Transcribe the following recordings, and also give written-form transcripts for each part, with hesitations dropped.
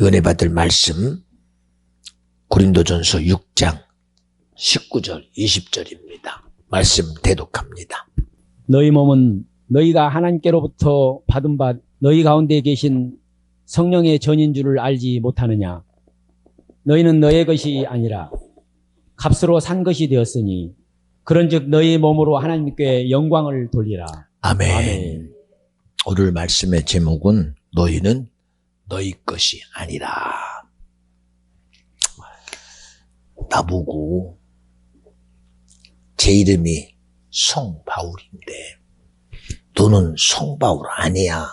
은혜 받을 말씀 고린도전서 6장 19절 20절입니다. 말씀 대독합니다. 너희 몸은 너희가 하나님께로부터 받은 바 너희 가운데 계신 성령의 전인 줄을 알지 못하느냐. 너희는 너의 것이 아니라 값으로 산 것이 되었으니 그런즉 너희 몸으로 하나님께 영광을 돌리라. 아멘. 아멘. 오늘 말씀의 제목은 너희는 너희 것이 아니라. 나보고 제 이름이 성바울인데 너는 성바울 아니야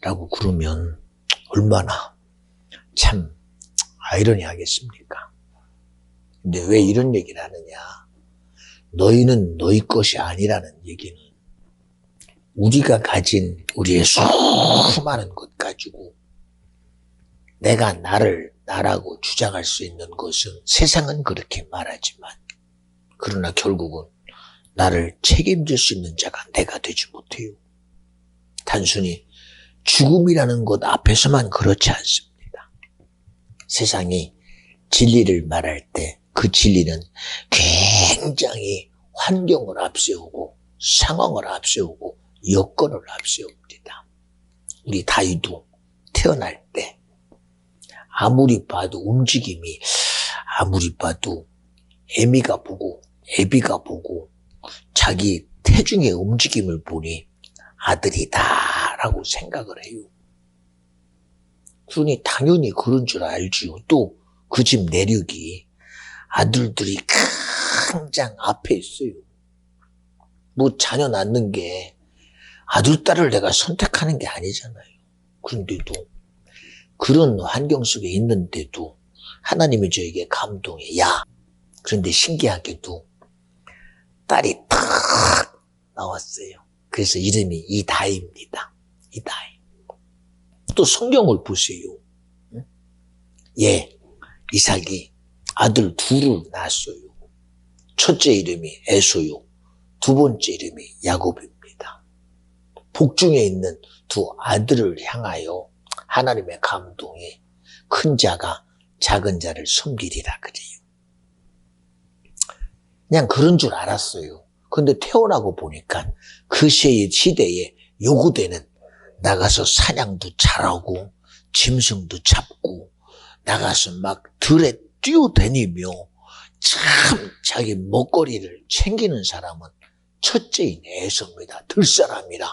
라고 그러면 얼마나 참 아이러니하겠습니까? 근데 왜 이런 얘기를 하느냐? 너희는 너희 것이 아니라는 얘기는 우리가 가진 우리의 수많은 것 가지고 내가 나라고 주장할 수 있는 것은 세상은 그렇게 말하지만 그러나 결국은 나를 책임질 수 있는 자가 내가 되지 못해요. 단순히 죽음이라는 것 앞에서만 그렇지 않습니다. 세상이 진리를 말할 때 그 진리는 굉장히 환경을 앞세우고 상황을 앞세우고 여건을 앞세웁니다. 우리 다윗도 태어날 때 아무리 봐도 움직임이 아무리 봐도 애비가 보고 자기 태중의 움직임을 보니 아들이다라고 생각을 해요. 그러니 당연히 그런 줄 알지요. 또 그 집 내력이 아들들이 가장 앞에 있어요. 뭐 자녀 낳는 게 아들, 딸을 내가 선택하는 게 아니잖아요. 그런데도 그런 환경 속에 있는데도 하나님이 저에게 감동해. 야, 그런데 신기하게도 딸이 탁 나왔어요. 그래서 이름이 이다희입니다. 이다희. 또 성경을 보세요. 이삭이 아들 둘을 낳았어요. 첫째 이름이 에서요. 두 번째 이름이 야곱입니다. 복중에 있는 두 아들을 향하여 하나님의 감동에 큰 자가 작은 자를 섬기리라 그래요. 그냥 그런 줄 알았어요. 근데 태어나고 보니까 그 시대에 요구되는 나가서 사냥도 잘하고 짐승도 잡고 나가서 막 들에 뛰어다니며 참 자기 먹거리를 챙기는 사람은 첫째인 에서입니다. 들사람이라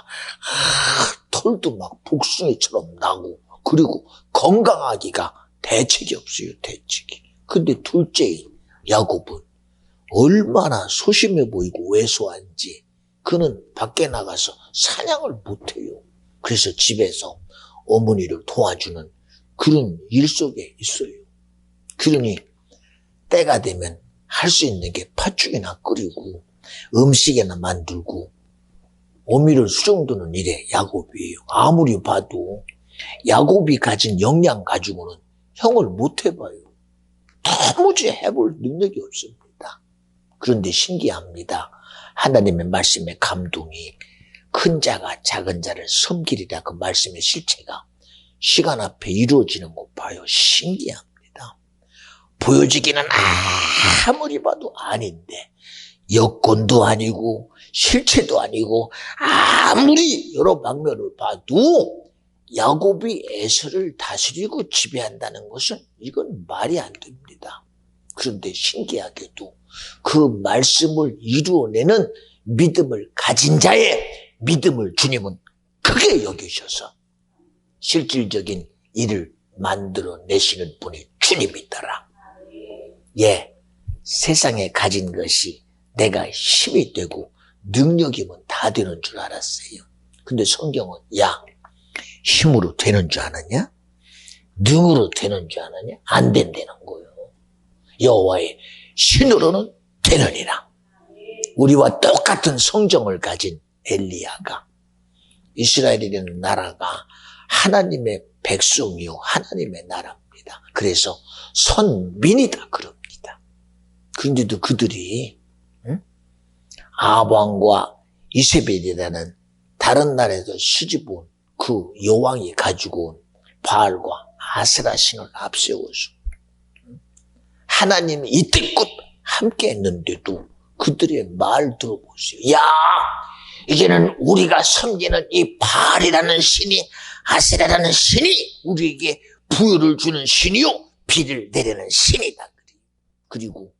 털도 막 복숭이처럼 나고 그리고 건강하기가 대책이 없어요. 대책이. 근데 둘째인 야곱은 얼마나 소심해 보이고 왜소한지 그는 밖에 나가서 사냥을 못해요. 그래서 집에서 어머니를 도와주는 그런 일 속에 있어요. 그러니 때가 되면 할 수 있는 게 팥죽이나 끓이고 음식이나 만들고 어미를 수정두는 일에 야곱이에요. 아무리 봐도 야곱이 가진 역량 가지고는 형을 못 해봐요. 도무지 해볼 능력이 없습니다. 그런데 신기합니다. 하나님의 말씀의 감동이 큰 자가 작은 자를 섬기리라 그 말씀의 실체가 시간 앞에 이루어지는 것 봐요. 신기합니다. 보여지기는 아무리 봐도 아닌데 여건도 아니고 실체도 아니고 아무리 여러 방면을 봐도 야곱이 에서를 다스리고 지배한다는 것은 이건 말이 안 됩니다. 그런데 신기하게도 그 말씀을 이루어내는 믿음을 가진 자의 믿음을 주님은 크게 여기셔서 실질적인 일을 만들어내시는 분이 주님이더라. 세상에 가진 것이 내가 힘이 되고 능력이면 다 되는 줄 알았어요. 근데 성경은 힘으로 되는 줄 아느냐? 능으로 되는 줄 아느냐? 안 된다는 거예요. 여호와의 신으로는 되느니라. 우리와 똑같은 성정을 가진 엘리야가 이스라엘이라는 나라가 하나님의 백성이요 하나님의 나라입니다. 그래서 선민이다 그럽니다. 그런데도 그들이 아방과 이세벨이라는 다른 나라에서 시집 온 그 여왕이 가지고 온 바알과 아세라 신을 앞세워서 하나님이 이때껏 함께 했는데도 그들의 말 들어보세요. 야, 이제는 우리가 섬기는 이 바알이라는 신이, 아세라라는 신이 우리에게 부여를 주는 신이요, 비를 내리는 신이다. 그리고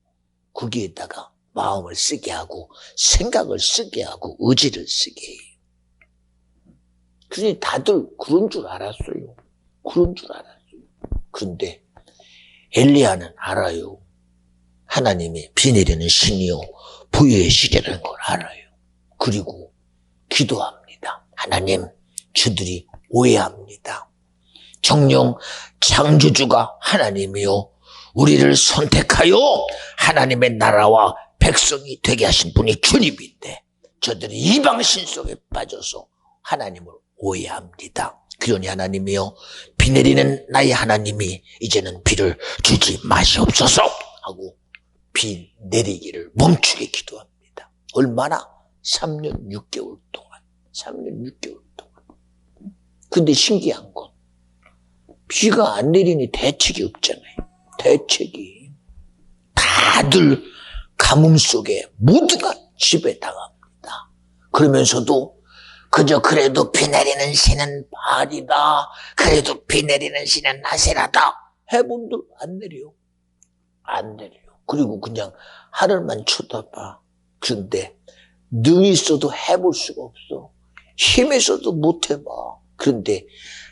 거기에다가 마음을 쓰게 하고 생각을 쓰게 하고 의지를 쓰게 해요. 그러니 다들 그런 줄 알았어요. 그런 줄 알았어요. 그런데 엘리야는 알아요. 하나님이 비 내리는 신이요, 부여의 신이라는 걸 알아요. 그리고 기도합니다. 하나님, 저들이 오해합니다. 정녕 창조주가 하나님이요, 우리를 선택하여 하나님의 나라와 백성이 되게 하신 분이 주님인데 저들이 이방신 속에 빠져서 하나님을 오해합니다. 그러니 하나님이요, 비 내리는 나의 하나님이 이제는 비를 주지 마시옵소서 하고 비 내리기를 멈추게 기도합니다. 얼마나? 3년 6개월 동안. 3년 6개월 동안. 근데 신기한 건 비가 안 내리니 대책이 없잖아요. 대책이. 다들 가뭄 속에 모두가 집에 당합니다. 그러면서도 그저 그래도 비 내리는 신은 바알이다, 그래도 비 내리는 신은 아세라다 해본들 안 내려. 안 내려. 그리고 그냥 하늘만 쳐다봐. 그런데 능이 있어도 해볼 수가 없어. 힘이 있어도 못 해봐. 그런데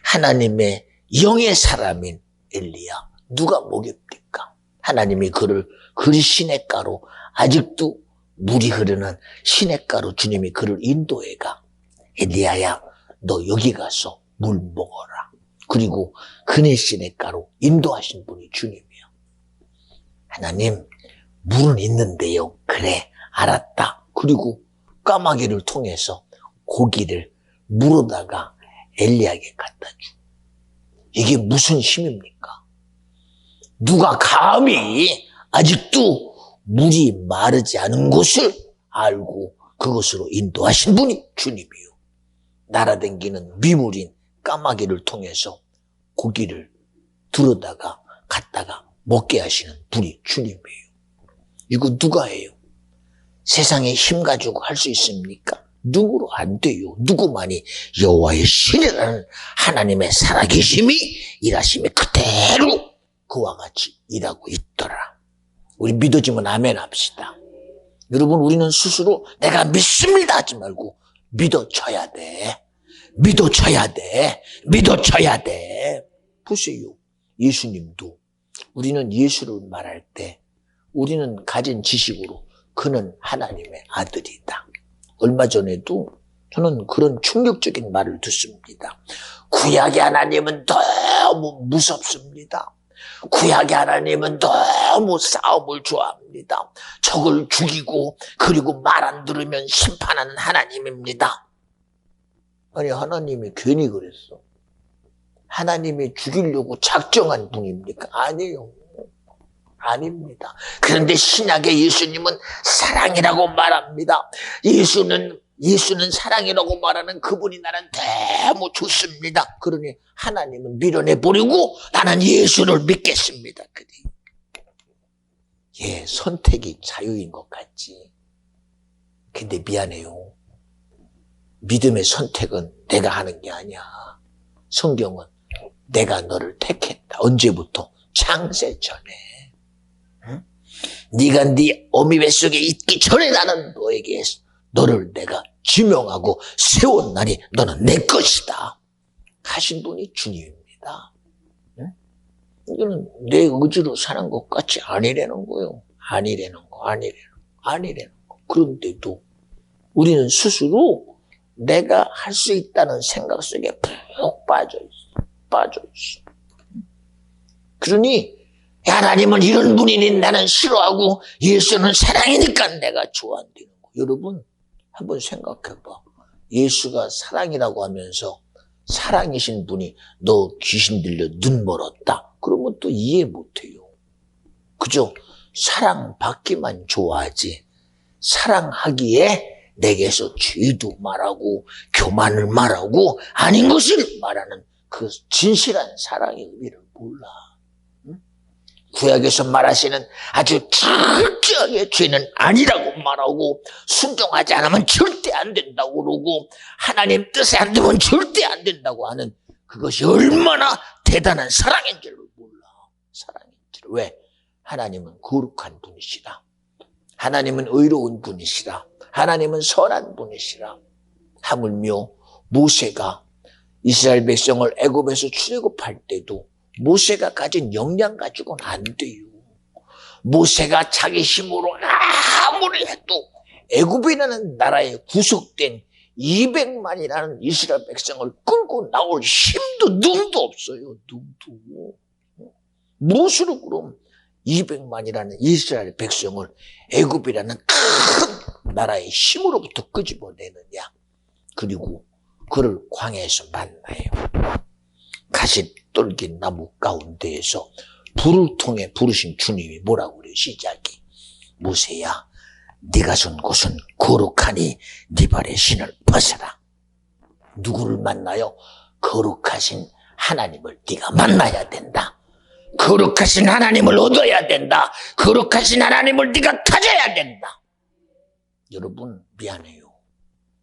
하나님의 영의 사람인 엘리야, 누가 먹입니까? 하나님이 그를 그 시냇가로, 아직도 물이 흐르는 시냇가로 주님이 그를 인도해가. 엘리야야, 너 여기 가서 물 먹어라. 그리고 그네 시냇가로 인도하신 분이 주님이야. 하나님, 물은 있는데요. 그래, 알았다. 그리고 까마귀를 통해서 고기를 물어다가 엘리야에게 갖다 줘. 이게 무슨 힘입니까? 누가 감히 아직도 물이 마르지 않은 곳을 알고 그것으로 인도하신 분이 주님이요. 날아다니는 미물인 까마귀를 통해서 고기를 들어다가 갖다가 먹게 하시는 분이 주님이에요. 이거 누가 해요? 세상에 힘 가지고 할 수 있습니까? 누구로 안 돼요. 누구만이 여호와의 신이라는 하나님의 살아계심이, 일하심이 그대로 그와 같이 일하고 있더라. 우리 믿어지면 아멘 합시다. 여러분, 우리는 스스로 내가 믿습니다 하지 말고 믿어져야 돼. 믿어져야 돼. 믿어져야 돼. 보세요. 예수님도 우리는 예수를 말할 때 우리는 가진 지식으로 그는 하나님의 아들이다. 얼마 전에도 저는 그런 충격적인 말을 듣습니다. 구약의 하나님은 너무 무섭습니다. 구약의 하나님은 너무 싸움을 좋아합니다. 적을 죽이고 그리고 말 안 들으면 심판하는 하나님입니다. 아니, 하나님이 괜히 그랬어. 하나님이 죽이려고 작정한 분입니까? 아니에요. 아닙니다. 그런데 신약의 예수님은 사랑이라고 말합니다. 예수는 사랑이라고 말하는 그분이 나는 너무 좋습니다. 그러니 하나님은 밀어내버리고 나는 예수를 믿겠습니다. 그래. 예, 선택이 자유인 것 같지. 근데 미안해요. 믿음의 선택은 내가 하는 게 아니야. 성경은 내가 너를 택했다. 언제부터? 창세 전에. 응? 네가 네 어미 뱃속에 있기 전에 나는 너에게 너를 내가 지명하고 세운 날이 너는 내 것이다 하신 분이 주님입니다. 응? 이거는 내 의지로 사는 것 같이 아니라는 거예요. 아니라는 거. 그런데도 우리는 스스로 내가 할 수 있다는 생각 속에 푹 빠져 있어. 그러니 하나님은 이런 분이니 나는 싫어하고 예수는 사랑이니까 내가 좋아한다는 거. 여러분, 한번 생각해봐. 예수가 사랑이라고 하면서 사랑이신 분이 너 귀신 들려 눈 멀었다. 그러면 또 이해 못해요. 그죠? 사랑받기만 좋아하지. 사랑하기에 내게서 죄도 말하고 교만을 말하고 아닌 것을 말하는 그 진실한 사랑의 의미를 몰라. 구약에서 말하시는 아주 철저하게 죄는 아니라고 말하고 순종하지 않으면 절대 안 된다고 그러고 하나님 뜻에 안 되면 절대 안 된다고 하는 그것이 얼마나 대단한 사랑인 줄을 몰라. 사랑인 줄. 왜? 하나님은 거룩한 분이시라. 하나님은 의로운 분이시라. 하나님은 선한 분이시라. 하물며 모세가 이스라엘 백성을 애굽에서 출애굽할 때도 모세가 가진 역량 가지고는 안 돼요. 모세가 자기 힘으로 아무리 해도 애굽이라는 나라에 구속된 200만이라는 이스라엘 백성을 끌고 나올 힘도 능도 없어요. 능도. 무엇으로 그럼 200만이라는 이스라엘 백성을 애굽이라는 큰 나라의 힘으로부터 끄집어내느냐. 그리고 그를 광야에서 만나요. 가시 떨긴 나무 가운데에서 불을 통해 부르신 주님이 뭐라고 그래요? 시작이. 모세야, 네가 선 곳은 거룩하니 네 발의 신을 벗어라. 누구를 만나요? 거룩하신 하나님을 네가 만나야 된다. 거룩하신 하나님을 얻어야 된다. 거룩하신 하나님을 네가 가져야 된다. 여러분 미안해요.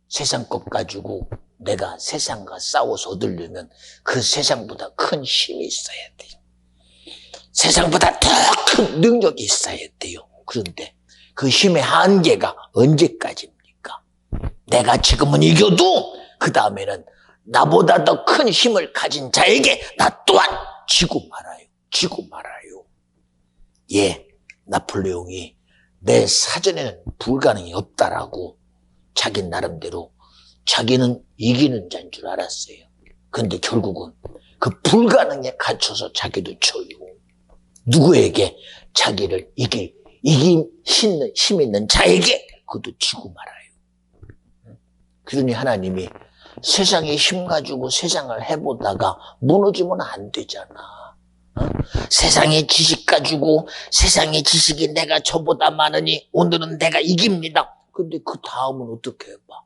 세상 것 가지고 내가 세상과 싸워서 얻으려면 그 세상보다 큰 힘이 있어야 돼요. 세상보다 더 큰 능력이 있어야 돼요. 그런데 그 힘의 한계가 언제까지입니까? 내가 지금은 이겨도 그 다음에는 나보다 더 큰 힘을 가진 자에게 나 또한 지고 말아요. 지고 말아요. 예, 나폴레옹이 내 사전에는 불가능이 없다라고 자기 나름대로 자기는 이기는 자인 줄 알았어요. 근데 결국은 그 불가능에 갇혀서 자기도 쳐요. 누구에게? 자기를 이길 힘 있는 자에게 그것도 지고 말아요. 그러니 하나님이 세상의 힘 가지고 세상을 해보다가 무너지면 안 되잖아. 세상의 지식 가지고 세상의 지식이 내가 저보다 많으니 오늘은 내가 이깁니다. 근데 그 다음은 어떻게 해봐?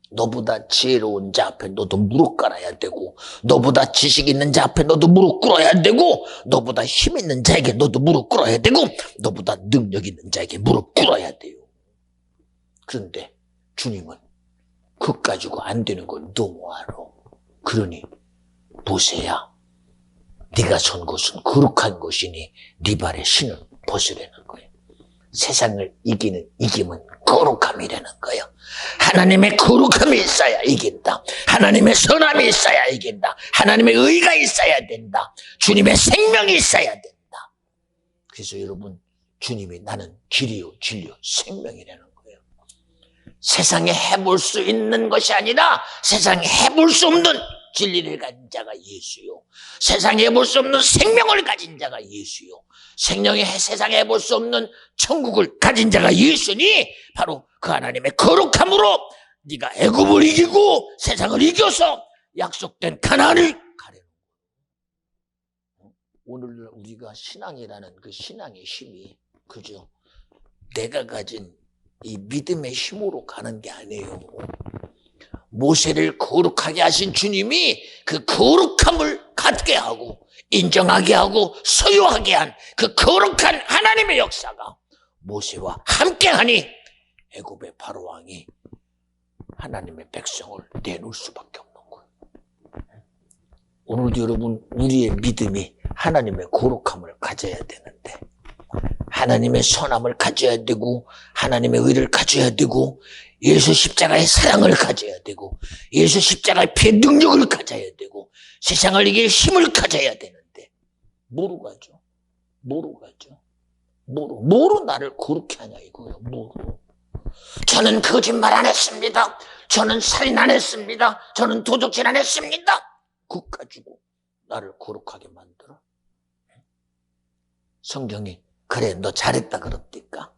너보다 지혜로운 자 앞에 너도 무릎 꿇어야 되고, 너보다 지식 있는 자 앞에 너도 무릎 꿇어야 되고, 너보다 힘 있는 자에게 너도 무릎 꿇어야 되고, 너보다 능력 있는 자에게 무릎 꿇어야 돼요. 그런데 주님은 그것 가지고 안 되는 걸 너무 알아. 그러니 모세야, 네가 선 곳은 거룩한 곳이니 네 발의 신을 벗으라는 거예요. 세상을 이기면 거룩함이라는 거예요. 하나님의 거룩함이 있어야 이긴다. 하나님의 선함이 있어야 이긴다. 하나님의 의가 있어야 된다. 주님의 생명이 있어야 된다. 그래서 여러분, 주님이 나는 길이요 진리요 생명이라는 거예요. 세상에 해볼 수 있는 것이 아니라 세상에 해볼 수 없는 진리를 가진 자가 예수요. 세상에 해볼 수 없는 생명을 가진 자가 예수요. 세상에 해볼 수 없는 천국을 가진 자가 예수니 바로 그 하나님의 거룩함으로 네가 애굽을 이기고 세상을 이겨서 약속된 가나안을 가려는 거예요. 오늘 우리가 신앙이라는 그 신앙의 힘이 그죠? 내가 가진 이 믿음의 힘으로 가는 게 아니에요. 모세를 거룩하게 하신 주님이 그 거룩함을 갖게 하고 인정하게 하고 소유하게 한 그 거룩한 하나님의 역사가 모세와 함께하니 애굽의 바로왕이 하나님의 백성을 내놓을 수밖에 없는 거예요. 오늘도 여러분, 우리의 믿음이 하나님의 거룩함을 가져야 되는데, 하나님의 선함을 가져야 되고, 하나님의 의를 가져야 되고, 예수 십자가의 사랑을 가져야 되고, 예수 십자가의 피의 능력을 가져야 되고, 세상을 이길 힘을 가져야 되는데 뭐로 가죠? 뭐로 가죠? 뭐로 나를 거룩히 하냐 이거예요. 뭐로? 저는 거짓말 안 했습니다. 저는 살인 안 했습니다. 저는 도적질 안 했습니다. 그것 가지고 나를 거룩하게 만들어? 성경이 그래 너 잘했다 그럽니까?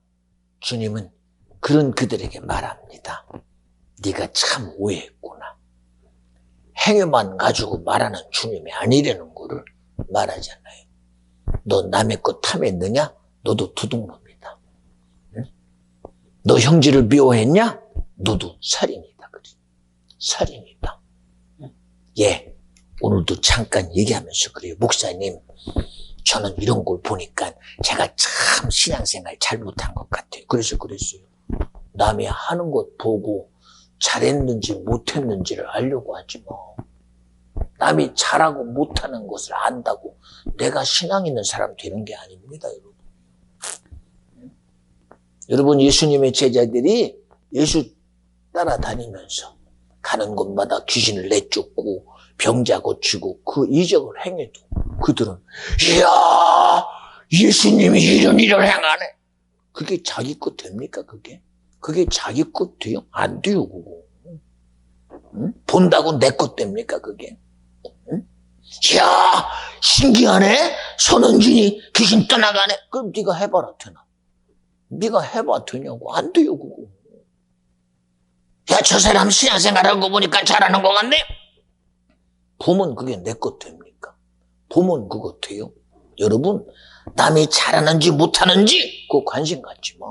주님은 그런 그들에게 말합니다. 네가 참 오해했구나. 행위만 가지고 말하는 주님이 아니라는 거를 말하잖아요. 너 남의 것 탐했느냐? 너도 도둑놈이다. 응? 너 형제를 미워했냐? 너도 살인이다. 그래. 살인이다. 예, 오늘도 잠깐 얘기하면서 그래요. 목사님, 저는 이런 걸 보니까 제가 참 신앙생활 잘못한 것 같아요. 그래서 그랬어요. 남이 하는 것 보고 잘했는지 못했는지를 알려고 하지 뭐. 남이 잘하고 못하는 것을 안다고 내가 신앙 있는 사람 되는 게 아닙니다, 여러분. 여러분, 예수님의 제자들이 예수 따라다니면서 가는 곳마다 귀신을 내쫓고 병자 고치고 그 이적을 행해도 그들은 이야, 예수님이 이런 일을 행하네. 그게 자기 것 됩니까, 그게? 그게 자기 것 돼요? 안 돼요, 그거. 응? 본다고 내 것 됩니까, 그게? 응? 이야, 신기하네? 손흥진이 귀신 떠나가네? 그럼 네가 해봐라, 되나? 네가 해봐, 되냐고. 안 돼요, 그거. 야, 저 사람 신앙생활하는 거 보니까 잘하는 것 같네? 보면 그게 내 것 됩니까? 보면 그거 돼요? 여러분, 남이 잘하는지 못하는지 그거 관심 갖지 마.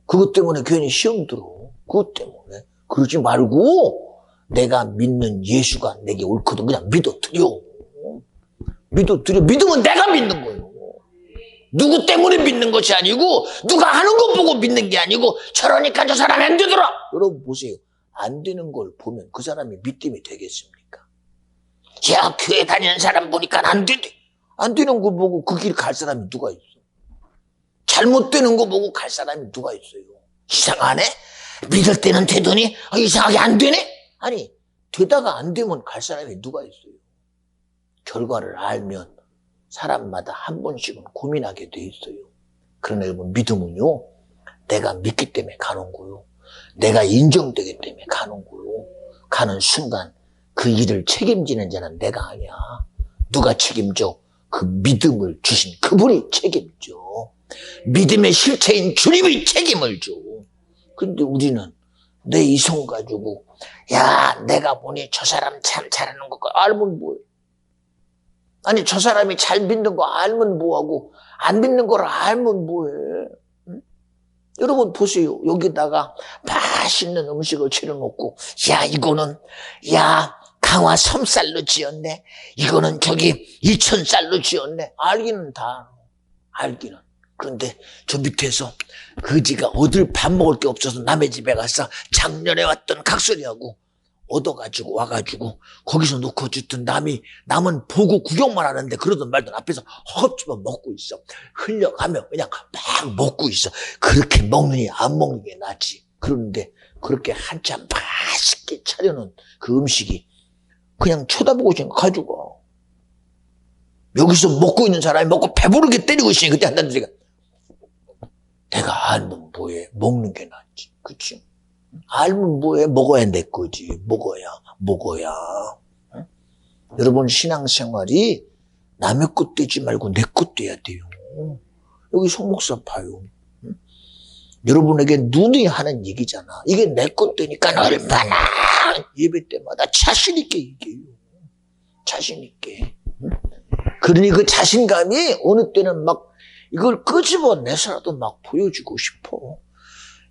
그것 때문에 괜히 시험 들어. 그것 때문에. 그러지 말고 내가 믿는 예수가 내게 옳거든. 그냥 믿어드려. 믿어드려. 믿으면 내가 믿는 거예요. 누구 때문에 믿는 것이 아니고 누가 하는 거 보고 믿는 게 아니고 저러니까 저 사람이 안 되더라. 여러분 보세요. 안 되는 걸 보면 그 사람이 믿음이 되겠습니까? 야, 교회 다니는 사람 보니까 안 되대. 안 되는 거 보고 그 길 갈 사람이 누가 있어? 잘못되는 거 보고 갈 사람이 누가 있어요? 이상하네? 믿을 때는 되더니 이상하게 안 되네? 아니, 되다가 안 되면 갈 사람이 누가 있어요? 결과를 알면 사람마다 한 번씩은 고민하게 돼 있어요. 그러나 여러분, 믿음은요, 내가 믿기 때문에 가는 거요. 내가 인정되기 때문에 가는 거요. 가는 순간 그 일을 책임지는 자는 내가 아니야. 누가 책임져? 그 믿음을 주신 그분이 책임져. 믿음의 실체인 주님이 책임을 줘. 근데 우리는 내 이성 가지고 야, 내가 보니 저 사람 참 잘하는 거 알면 뭐해? 아니, 저 사람이 잘 믿는 거 알면 뭐하고 안 믿는 걸 알면 뭐해? 응? 여러분 보세요. 여기다가 맛있는 음식을 차려놓고 야, 이거는 야, 강화 섬쌀로 지었네. 이거는 저기 이천쌀로 지었네. 알기는 다 알기는. 그런데 저 밑에서 그지가 어딜 밥 먹을 게 없어서 남의 집에 가서 작년에 왔던 각설이하고 얻어가지고 와가지고 거기서 놓고 주던 남은 보고 구경만 하는데 그러던 말던 앞에서 허겁지겁 먹고 있어. 흘려가며 그냥 막 먹고 있어. 그렇게 먹느니 안 먹는 게 낫지. 그런데 그렇게 한참 맛있게 차려놓은 그 음식이 그냥 쳐다보고 있으니까 가지고 여기서 먹고 있는 사람이 먹고 배부르게 때리고 있으니 그때 한다는 소리가 내가 알면 뭐해? 먹는 게 낫지. 그치? 알면 뭐해? 먹어야 내 거지. 먹어야. 응? 여러분, 신앙생활이 남의 것 되지 말고 내 것 돼야 돼요. 여기 송목사 봐요. 응? 여러분에게 눈이 하는 얘기잖아. 이게 내 것 되니까 얼마나 예배 때마다 자신 있게 얘기해요. 자신 있게. 응? 그러니 그 자신감이 어느 때는 막 이걸 끄집어내서라도 막 보여주고 싶어.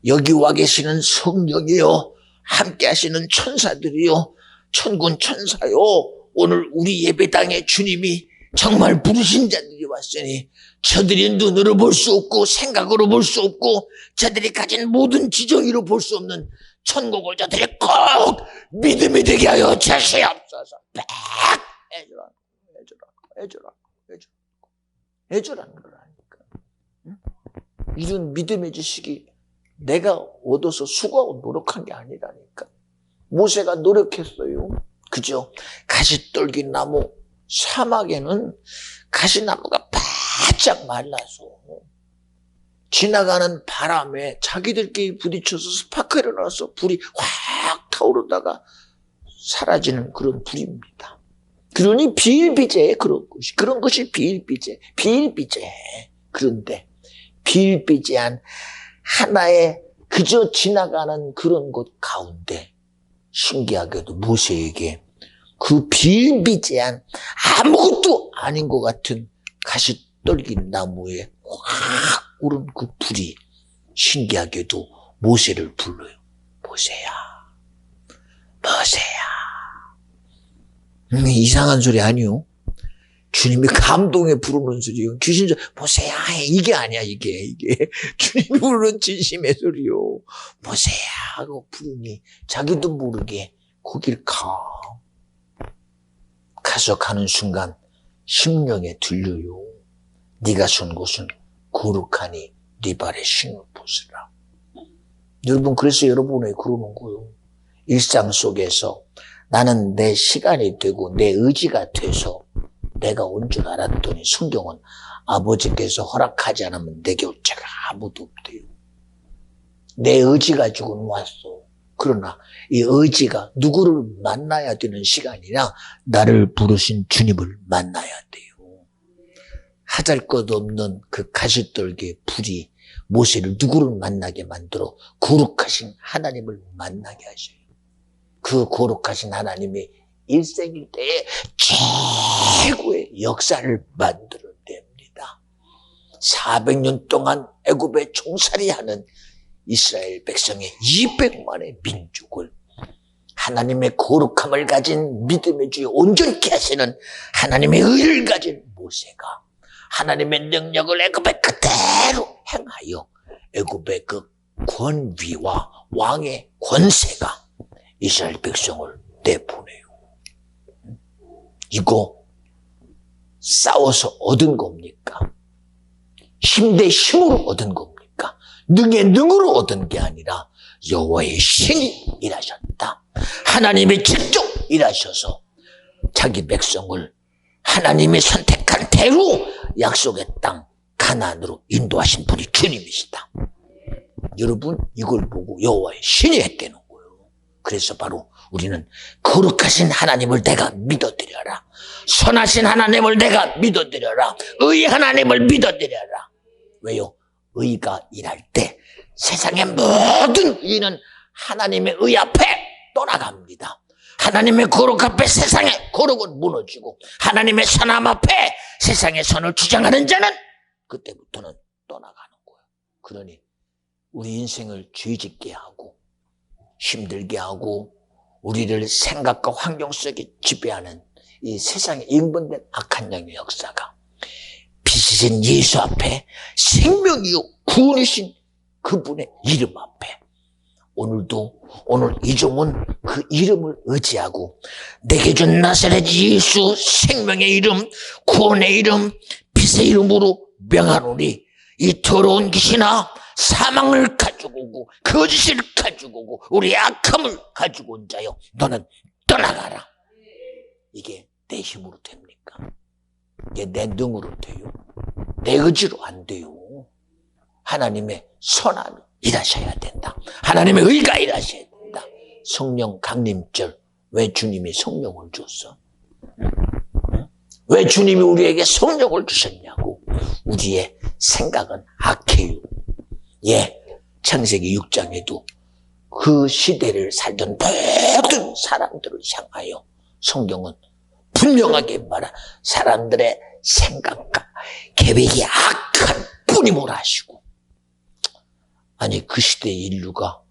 여기 와 계시는 성령이요, 함께 하시는 천사들이요, 천군 천사요, 오늘 우리 예배당에 주님이 정말 부르신 자들이 왔으니 저들이 눈으로 볼 수 없고 생각으로 볼 수 없고 저들이 가진 모든 지정의로 볼 수 없는 천국을 저들이 꼭 믿음이 되게 하여 주시옵소서. 백 해주라는 거라니까. 응? 이런 믿음의 지식이 내가 얻어서 수고하고 노력한 게 아니라니까. 모세가 노력했어요. 그죠? 가시떨기 나무, 사막에는 가시나무가 바짝 말라서 지나가는 바람에 자기들끼리 부딪혀서 스파크를 나서 불이 확 타오르다가 사라지는 그런 불입니다. 그러니 비일비재해, 그런 것이 비일비재. 그런데 비일비재한 하나의 그저 지나가는 그런 곳 가운데 신기하게도 모세에게 그 비일비재한 아무것도 아닌 것 같은 가시떨기 나무에 확 오른 그 불이 신기하게도 모세를 불러요. 모세야. 이상한 소리 아니요. 주님이 감동에 부르는 소리요. 귀신 소리, 보세요. 이게 아니야, 이게. 주님이 부르는 진심의 소리요. 보세요. 하고 부르니 자기도 모르게 거길 가서 가는 순간 심령에 들려요. 네가 선 곳은 거룩하니 네 발에 신을 벗으라. 여러분, 그래서 여러분에게 그러는 거예요. 일상 속에서 나는 내 시간이 되고 내 의지가 돼서 내가 온 줄 알았더니 성경은 아버지께서 허락하지 않으면 내게 올 자가 아무도 없대요. 내 의지 가지고는 왔어. 그러나 이 의지가 누구를 만나야 되는 시간이냐? 나를 부르신 주님을 만나야 돼요. 하잘것없는 그 가시떨기의 불이 모세를 누구를 만나게 만들어 거룩하신 하나님을 만나게 하셔요. 그 거룩하신 하나님이 일생일 때에 최고의 역사를 만들어냅니다. 400년 동안 애굽에 종살이하는 이스라엘 백성의 200만의 민족을 하나님의 거룩함을 가진 믿음의 주에 온전케 하시는 하나님의 의를 가진 모세가 하나님의 능력을 애굽에 그대로 행하여 애굽의 그 권위와 왕의 권세가 이스라엘 백성을 내보내요. 이거 싸워서 얻은 겁니까? 힘 대 힘으로 얻은 겁니까? 능의 능으로 얻은 게 아니라 여호와의 신이 일하셨다. 하나님이 직접 일하셔서 자기 백성을 하나님이 선택한 대로 약속의 땅 가나안으로 인도하신 분이 주님이시다. 여러분, 이걸 보고 여호와의 신이 했다는 거예요. 그래서 바로 우리는 거룩하신 하나님을 내가 믿어드려라. 선하신 하나님을 내가 믿어드려라. 의의 하나님을 믿어드려라. 왜요? 의가 일할 때 세상의 모든 의는 하나님의 의 앞에 떠나갑니다. 하나님의 거룩 앞에 세상의 거룩은 무너지고 하나님의 선함 앞에 세상의 선을 주장하는 자는 그때부터는 떠나가는 거예요. 그러니 우리 인생을 죄짓게 하고 힘들게 하고 우리를 생각과 환경 속에 지배하는 이 세상에 인본된 악한 영의 역사가 빛이신 예수 앞에 생명이요 구원이신 그분의 이름 앞에 오늘 이종은 그 이름을 의지하고 내게 준 나사렛 예수 생명의 이름 구원의 이름 빛의 이름으로 명하노니 이 더러운 귀신아 사망을 가지고 오고 거짓을 가지고 오고 우리의 악함을 가지고 온 자여 너는 떠나가라. 이게 내 힘으로 됩니까? 이게 내 능으로 돼요? 내 의지로 안 돼요. 하나님의 선함이 일하셔야 된다. 하나님의 의가 일하셔야 된다. 성령 강림절, 왜 주님이 성령을 줬어? 왜 주님이 우리에게 성령을 주셨냐고. 우리의 생각은 악해요. 예, 창세기 6장에도 그 시대를 살던 모든 사람들을 향하여 성경은 분명하게 말하 사람들의 생각과 계획이 악한 뿐임을 하시고 아니 그 시대의 인류가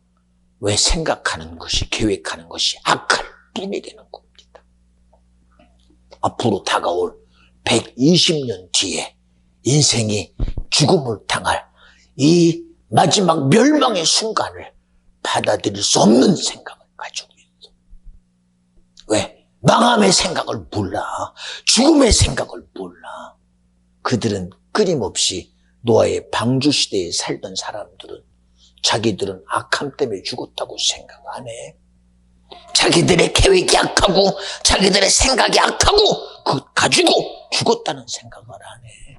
왜 생각하는 것이 계획하는 것이 악할 뿐이 되는 겁니다. 앞으로 다가올 120년 뒤에 인생이 죽음을 당할 이 마지막 멸망의 순간을 받아들일 수 없는 생각을 가지고 있어. 왜? 망함의 생각을 몰라. 죽음의 생각을 몰라. 그들은 끊임없이 노아의 방주시대에 살던 사람들은 자기들은 악함 때문에 죽었다고 생각 안 해. 자기들의 계획이 악하고 자기들의 생각이 악하고 그것 가지고 죽었다는 생각을 안 해.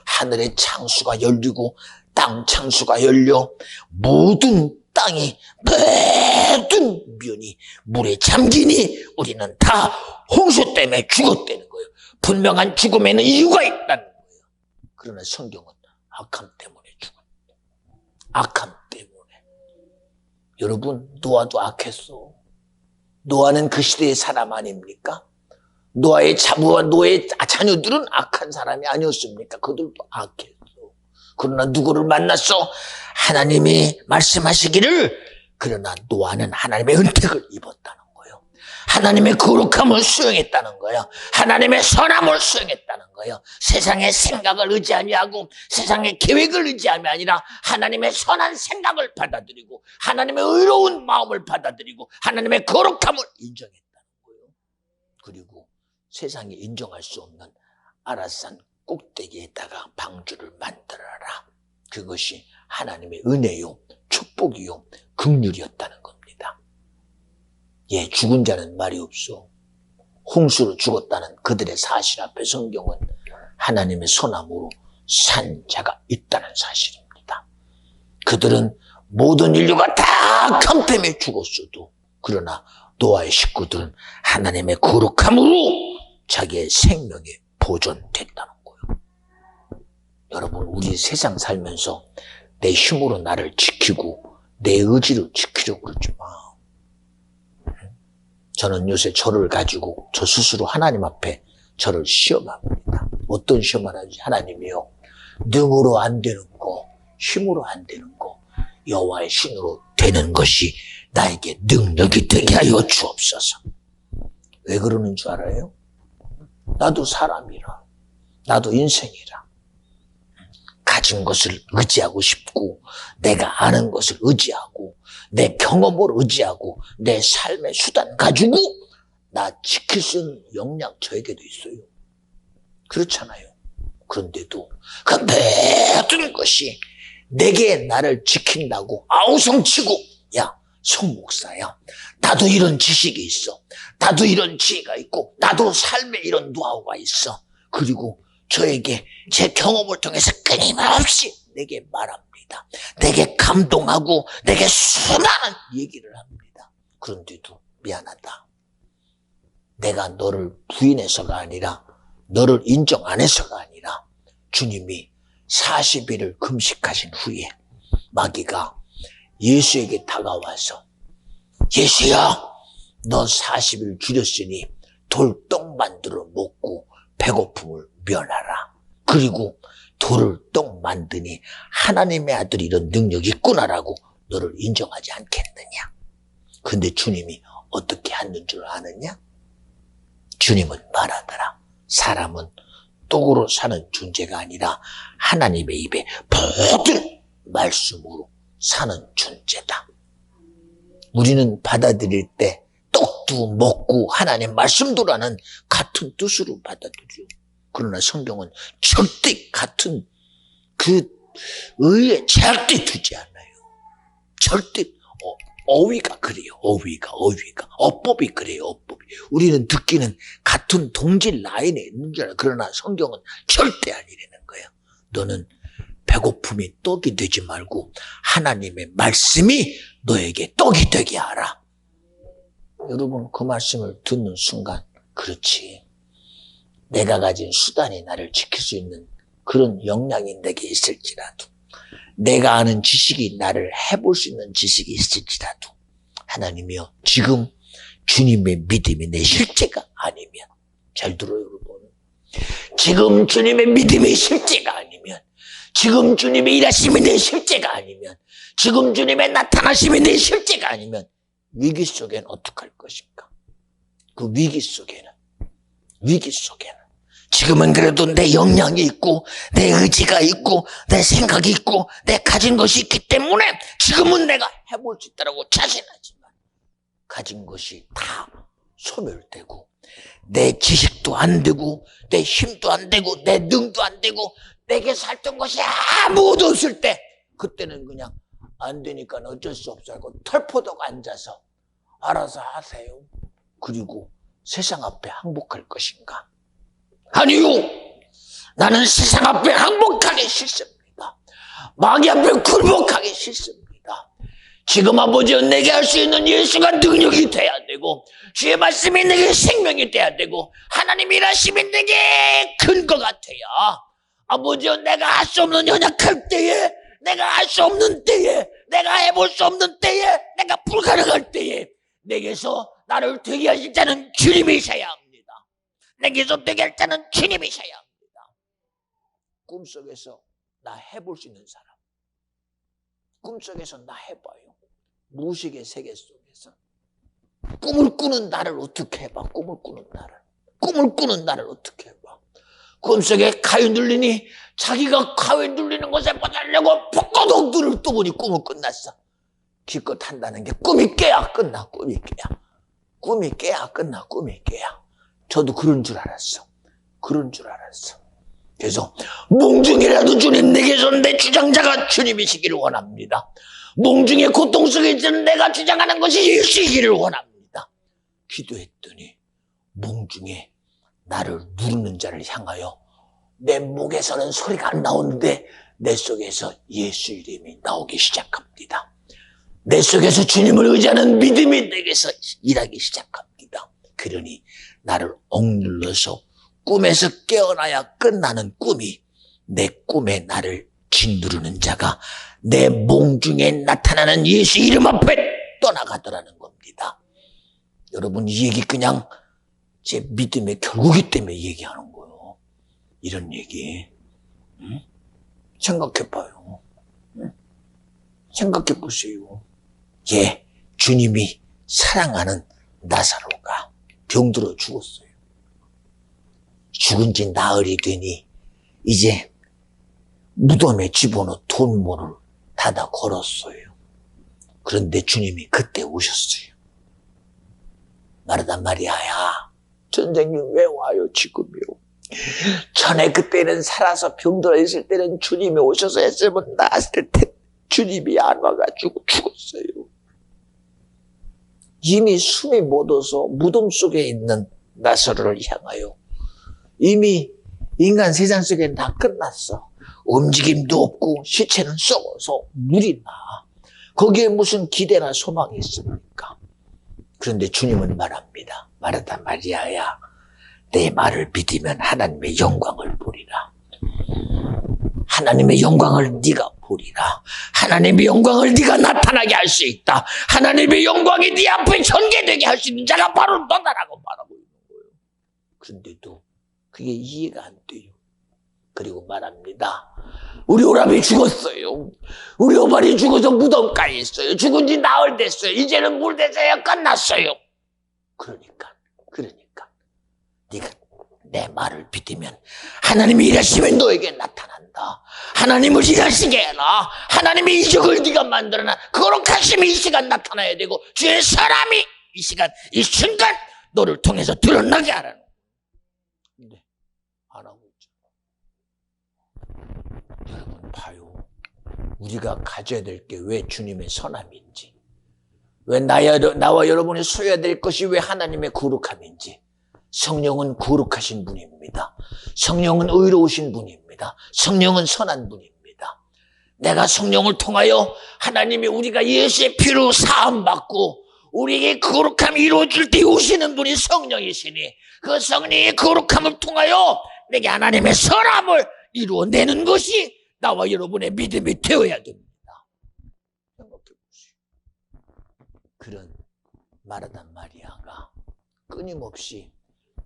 하늘의 창수가 열리고 땅 창수가 열려 모든 땅이 모든 면이 물에 잠기니 우리는 다 홍수 때문에 죽었다는 거예요. 분명한 죽음에는 이유가 있다는 거예요. 그러나 성경은 악함 때문에 죽었다. 악함 때문에. 여러분, 노아도 악했어. 노아는 그 시대의 사람 아닙니까? 노아의 자녀들은 악한 사람이 아니었습니까? 그들도 악했어. 그러나 누구를 만났어? 하나님이 말씀하시기를 그러나 노아는 하나님의 은택을 입었다는 거예요. 하나님의 거룩함을 수용했다는 거예요. 하나님의 선함을 수용했다는 거예요. 세상의 생각을 의지하지 않고 세상의 계획을 의지함이 아니라 하나님의 선한 생각을 받아들이고 하나님의 의로운 마음을 받아들이고 하나님의 거룩함을 인정했다는 거예요. 그리고 세상이 인정할 수 없는 아라산 꼭대기에다가 방주를 만들어라. 그것이 하나님의 은혜요, 축복이요, 긍휼이었다는 겁니다. 예, 죽은 자는 말이 없어. 홍수로 죽었다는 그들의 사실 앞에 성경은 하나님의 선함으로 산 자가 있다는 사실입니다. 그들은 모든 인류가 다 강템에 죽었어도 그러나 노아의 식구들은 하나님의 거룩함으로 자기의 생명이 보존됐다는 거예요. 여러분, 우리 세상 살면서 내 힘으로 나를 지키고 내 의지로 지키려고 그러지 마. 저는 요새 저를 가지고 저 스스로 하나님 앞에 저를 시험합니다. 어떤 시험을 하는지. 하나님이요, 능으로 안 되는 거, 힘으로 안 되는 거, 여호와의 신으로 되는 것이 나에게 능력이 되게 하여 주옵소서. 왜 그러는 줄 알아요? 나도 사람이라, 나도 인생이라, 가진 것을 의지하고 싶고 내가 아는 것을 의지하고 내 경험을 의지하고 내 삶의 수단 가지고 나 지킬 수 있는 역량 저에게도 있어요. 그렇잖아요. 그런데도 그 모든 것이 내게 나를 지킨다고 아우성치고, 야, 송 목사야, 나도 이런 지식이 있어, 나도 이런 지혜가 있고 나도 삶에 이런 노하우가 있어, 그리고 저에게 제 경험을 통해서 끊임없이 내게 말합니다. 내게 감동하고 내게 수많은 얘기를 합니다. 그런데도 미안하다, 내가 너를 부인해서가 아니라 너를 인정 안 해서가 아니라 주님이 40일을 금식하신 후에 마귀가 예수에게 다가와서, 예수야, 너 40일 줄였으니 돌떡 만들어 먹고 배고픔을 면하라. 그리고 돌을 떡 만드니 하나님의 아들이 이런 능력이 있구나라고 너를 인정하지 않겠느냐. 근데 주님이 어떻게 하는 줄 아느냐? 주님은 말하더라. 사람은 떡으로 사는 존재가 아니라 하나님의 입에 모든 말씀으로 사는 존재다. 우리는 받아들일 때 떡도 먹고 하나님 말씀도라는 같은 뜻으로 받아들여. 그러나 성경은 절대 같은 그 의에 절대 두지 않아요. 절대 어휘가 그래요. 어휘가 어법이 그래요. 어법이. 우리는 듣기는 같은 동질 라인에 있는 줄 알아요. 그러나 성경은 절대 아니라는 거예요. 너는 배고픔이 떡이 되지 말고 하나님의 말씀이 너에게 떡이 되게 하라. 여러분, 그 말씀을 듣는 순간, 그렇지, 내가 가진 수단이 나를 지킬 수 있는 그런 역량이 내게 있을지라도, 내가 아는 지식이 나를 해볼 수 있는 지식이 있을지라도, 하나님이여, 지금 주님의 믿음이 내 실제가 아니면, 잘 들어요 여러분, 지금 주님의 믿음이 실제가 아니면, 지금 주님의 일하심이 내 실제가 아니면, 지금 주님의 나타나심이 내 실제가 아니면 위기 속에는 어떡할 것인가? 그 위기 속에는 지금은 그래도 내 역량이 있고 내 의지가 있고 내 생각이 있고 내 가진 것이 있기 때문에 지금은 내가 해볼 수 있다고 자신하지만, 가진 것이 다 소멸되고 내 지식도 안 되고 내 힘도 안 되고 내 능도 안 되고 내게 살던 것이 아무것도 없을 때, 그때는 그냥 안 되니까 어쩔 수 없어 하고 털포덕 앉아서 알아서 하세요. 그리고 세상 앞에 항복할 것인가? 아니요, 나는 세상 앞에 항복하기 싫습니다. 마귀 앞에 굴복하기 싫습니다. 지금 아버지여, 내게 할 수 있는 예수가 능력이 돼야 되고 주의 말씀이 내게 생명이 돼야 되고 하나님의 일하심이 내게 근거가 돼야, 아버지여, 내가 할 수 없는 연약할 때에, 내가 할 수 없는 때에, 내가 해볼 수 없는 때에, 내가 불가능할 때에 내게서 나를 되게 하실 자는 주님이셔야 합니다. 내게서 되게 할 자는 주님이셔야 합니다. 꿈속에서 나 해볼 수 있는 사람, 꿈속에서 나 해봐요. 무의식의 세계 속에서 꿈을 꾸는 나를 어떻게 해봐? 꿈을 꾸는 나를 어떻게 해봐? 꿈속에 가위 눌리니 자기가 가위 눌리는 것에 맞으려고 벚거덕 눈을 떠보니 꿈은 끝났어. 기껏 한다는 게 꿈이 깨야 끝나. 꿈이 깨야 끝나. 저도 그런 줄 알았어. 그래서 몽중이라도 주님 내게서 내 주장자가 주님이시기를 원합니다. 몽중의 고통 속에 있는 내가 주장하는 것이 예수이기를 원합니다. 기도했더니 몽중에 나를 누르는 자를 향하여 내 목에서는 소리가 안 나오는데 내 속에서 예수 이름이 나오기 시작합니다. 내 속에서 주님을 의지하는 믿음이 내게서 일하기 시작합니다. 그러니 나를 억눌러서 꿈에서 깨어나야 끝나는 꿈이 내 꿈에 나를 짓누르는 자가 내 몽중에 나타나는 예수 이름 앞에 떠나가더라는 겁니다. 여러분, 이 얘기 그냥 제 믿음의 결국이 때문에 얘기하는 거예요. 이런 얘기. 생각해봐요. 생각해보세요. 주님이 사랑하는 나사로가 병들어 죽었어요. 죽은 지 나흘이 되니 이제 무덤에 집어넣어 돈문을 닫아 걸었어요. 그런데 주님이 그때 오셨어요. 마르다 마리아야, 선생님 왜 와요 지금요? 전에 그때는 살아서 병들어 있을 때는 주님이 오셔서 했으면 나았을 때 주님이 안 와가지고 죽었어요. 이미 숨이 멎어서 무덤 속에 있는 나사로를 향하여 이미 인간 세상 속에 다 끝났어. 움직임도 없고 시체는 썩어서 물이 나. 거기에 무슨 기대나 소망이 있습니까? 그런데 주님은 말합니다. 마르다 마리아야, 내 말을 믿으면 하나님의 영광을 보리라. 하나님의 영광을 네가 보리라. 하나님의 영광을 네가 나타나게 할 수 있다. 하나님의 영광이 네 앞에 전개되게 할 수 있는 자가 바로 너다라고 말하고 있는 거예요. 그런데도 그게 이해가 안 돼요. 그리고 말합니다. 우리 오라비 죽었어요. 우리 오발이 죽어서 무덤가에 있어요. 죽은 지 나흘 됐어요. 이제는 물 대서야 끝났어요. 그러니까 네가 내 말을 믿으면 하나님이 일하시면 너에게 나타난다. 하나님을 일하시게 해라. 하나님의 이적을 네가 만들어놔. 거룩하심이 이 시간 나타나야 되고 주의 사람이 이 시간 이 순간 너를 통해서 드러나게 하라는. 근데 안 하고 있죠. 여러분 봐요. 우리가 가져야 될 게 왜 주님의 선함인지, 왜 나와 여러분이 소유해야 될 것이 왜 하나님의 거룩함인지. 성령은 거룩하신 분입니다. 성령은 의로우신 분입니다. 성령은 선한 분입니다. 내가 성령을 통하여 하나님이 우리가 예수의 피로 사함받고 우리에게 거룩함이 이루어질 때 오시는 분이 성령이시니 그 성령의 거룩함을 통하여 내게 하나님의 선함을 이루어내는 것이 나와 여러분의 믿음이 되어야 됩니다. 생각해보시오. 그런 마르다 마리아가 끊임없이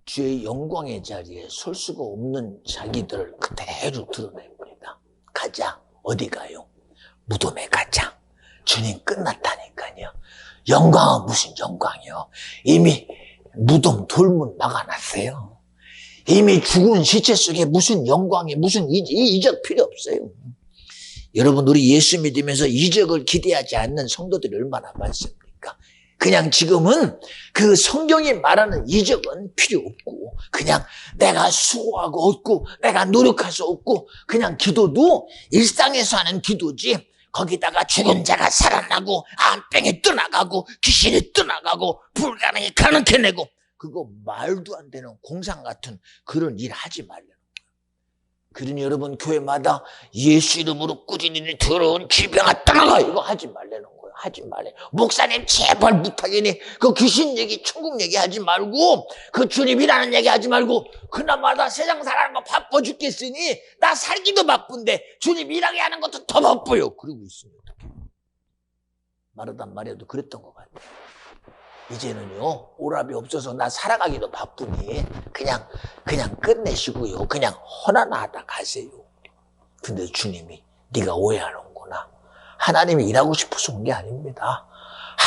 주의 영광의 자리에 설 수가 없는 자기들을 그대로 드러냅니다. 가자. 어디 가요? 무덤에 가자. 주님 끝났다니까요. 영광은 무슨 영광이요? 이미 무덤 돌문 막아놨어요. 이미 죽은 시체 속에 무슨 영광이 무슨 이적 필요 없어요. 여러분, 우리 예수 믿으면서 이적을 기대하지 않는 성도들이 얼마나 많습니까? 그냥 지금은 그 성경이 말하는 이적은 필요 없고 그냥 내가 수고하고 얻고 내가 노력해서 얻고 그냥 기도도 일상에서 하는 기도지, 거기다가 죽은 자가 살아나고 암병이 떠나가고 귀신이 떠나가고 불가능이 가능해내고 그거 말도 안 되는 공상 같은 그런 일 하지 말라는 거예요. 그러니 여러분, 교회마다 예수 이름으로 꾸준히 더러운 기병아 떠나가 이거 하지 말라는 거예요. 하지 말래. 목사님 제발 부탁이니 그 귀신 얘기 천국 얘기 하지 말고 그 주님이라는 얘기 하지 말고 그나마다 세상 살아가는 거 바빠 죽겠으니 나 살기도 바쁜데 주님 일하게 하는 것도 더 바빠요. 그러고 있으면 어떡해. 말하단 말해도 그랬던 것 같아요. 이제는요 오랍이 없어서 나 살아가기도 바쁘니 그냥 끝내시고요 그냥 허나하다 가세요. 근데 주님이 네가 오해하는구나. 하나님이 일하고 싶어서 온 게 아닙니다.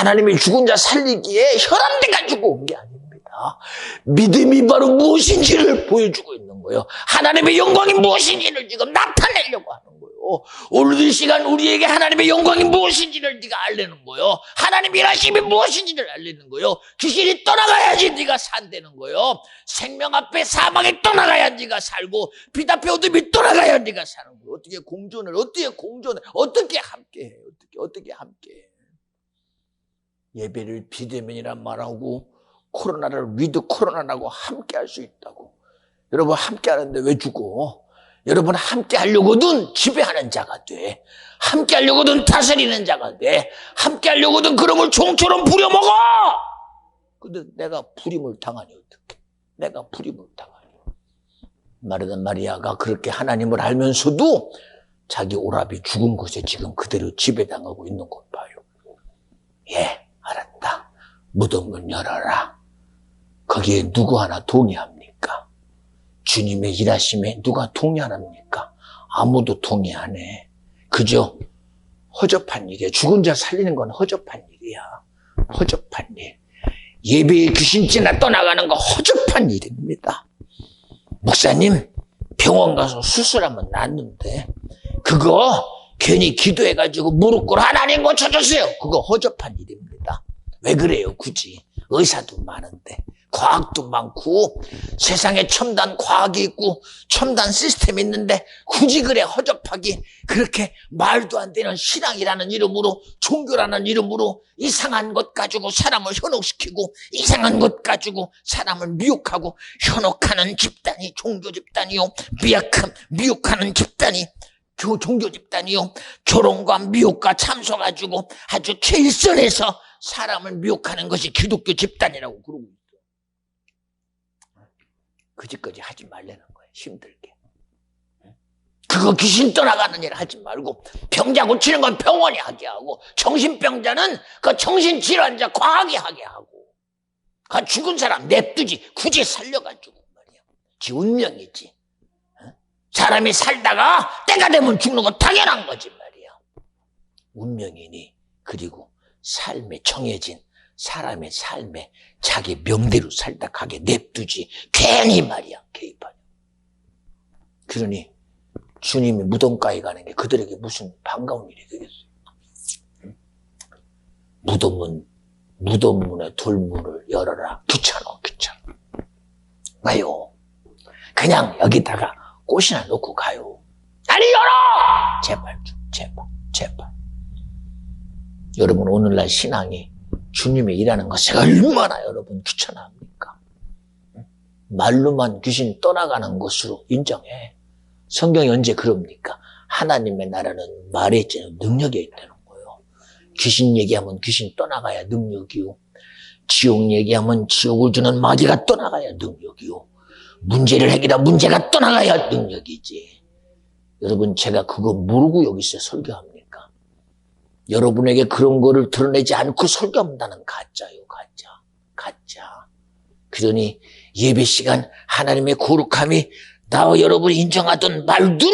하나님이 죽은 자 살리기에 혈안돼 가지고 온 게 아닙니다. 믿음이 바로 무엇인지를 보여주고 있는 거예요. 하나님의 영광이 무엇인지를 지금 나타내려고 하는 거예요. 오늘 이 시간 우리에게 하나님의 영광이 무엇인지를 네가 알리는 거예요. 하나님의 일하심이 무엇인지를 알리는 거예요. 귀신이 떠나가야지 네가 산다는 거예요. 생명 앞에 사망이 떠나가야 네가 살고 빛 앞에 어둠이 떠나가야 네가 사는 거예요. 어떻게 함께해? 어떻게 함께해? 예배를 비대면이라 말하고 코로나를 위드 코로나라고 함께 할 수 있다고. 여러분 함께 하는데 왜 죽어? 여러분 함께 하려거든 지배하는 자가 돼. 함께 하려거든 다스리는 자가 돼. 함께 하려거든 그놈을 종처럼 부려먹어. 근데 내가 불임을 당하니 어떡해? 내가 불임을 당하니. 마르다 마리아가 그렇게 하나님을 알면서도 자기 오라비 죽은 곳에 지금 그대로 지배당하고 있는 것 봐요. 예, 알았다. 무덤을 열어라. 거기에 누구 하나 동의합니까? 주님의 일하심에 누가 동의 안 합니까? 아무도 동의 안 해. 그저 허접한 일이야. 죽은 자 살리는 건 허접한 일이야. 허접한 일. 예배에 귀신지나 떠나가는 거 허접한 일입니다. 목사님, 병원 가서 수술하면 낫는데 그거 괜히 기도해가지고 무릎 꿇어 하나님 고쳐주세요. 그거 허접한 일입니다. 왜 그래요? 굳이 의사도 많은데 과학도 많고 세상에 첨단 과학이 있고 첨단 시스템이 있는데 굳이 그래 허접하게 그렇게 말도 안 되는 신앙이라는 이름으로 종교라는 이름으로 이상한 것 가지고 사람을 현혹시키고 이상한 것 가지고 사람을 미혹하고 현혹하는 집단이 종교 집단이요. 미혹하는 집단이 종교 집단이요. 조롱과 미혹과 참석가지고 아주 최일선에서 사람을 미혹하는 것이 기독교 집단이라고 그러고 있어요. 그 짓까지 하지 말라는 거예요. 힘들게. 그거 귀신 떠나가는 일 하지 말고 병자 고치는 건 병원이 하게 하고 정신병자는 그 정신질환자 과학이 하게 하고 그 죽은 사람 냅두지 굳이 살려가지고 말이야. 지 운명이지. 사람이 살다가 때가 되면 죽는 건 당연한 거지 말이야. 운명이니 그리고 삶에 정해진 사람의 삶에 자기 명대로 살다 가게 냅두지 괜히 말이야 개입하냐. 그러니 주님이 무덤가에 가는 게 그들에게 무슨 반가운 일이 되겠어요. 무덤문에 돌문을 열어라. 귀찮아. 왜요? 그냥 여기다가 꽃이나 놓고 가요. 아니 열어! 제발. 여러분 오늘날 신앙이 주님의 일하는 것이 얼마나 여러분 귀찮아합니까? 말로만 귀신 떠나가는 것으로 인정해. 성경이 언제 그럽니까? 하나님의 나라는 말에 있잖아요. 능력에 있다는 거예요. 귀신 얘기하면 귀신 떠나가야 능력이요. 지옥 얘기하면 지옥을 주는 마귀가 떠나가야 능력이요. 문제를 해결하면 문제가 떠나가야 능력이지. 여러분 제가 그거 모르고 여기서 설교합니까? 여러분에게 그런 거를 드러내지 않고 설교한다는 가짜요. 가짜. 그러니 예배 시간 하나님의 거룩함이 나와 여러분이 인정하던 말든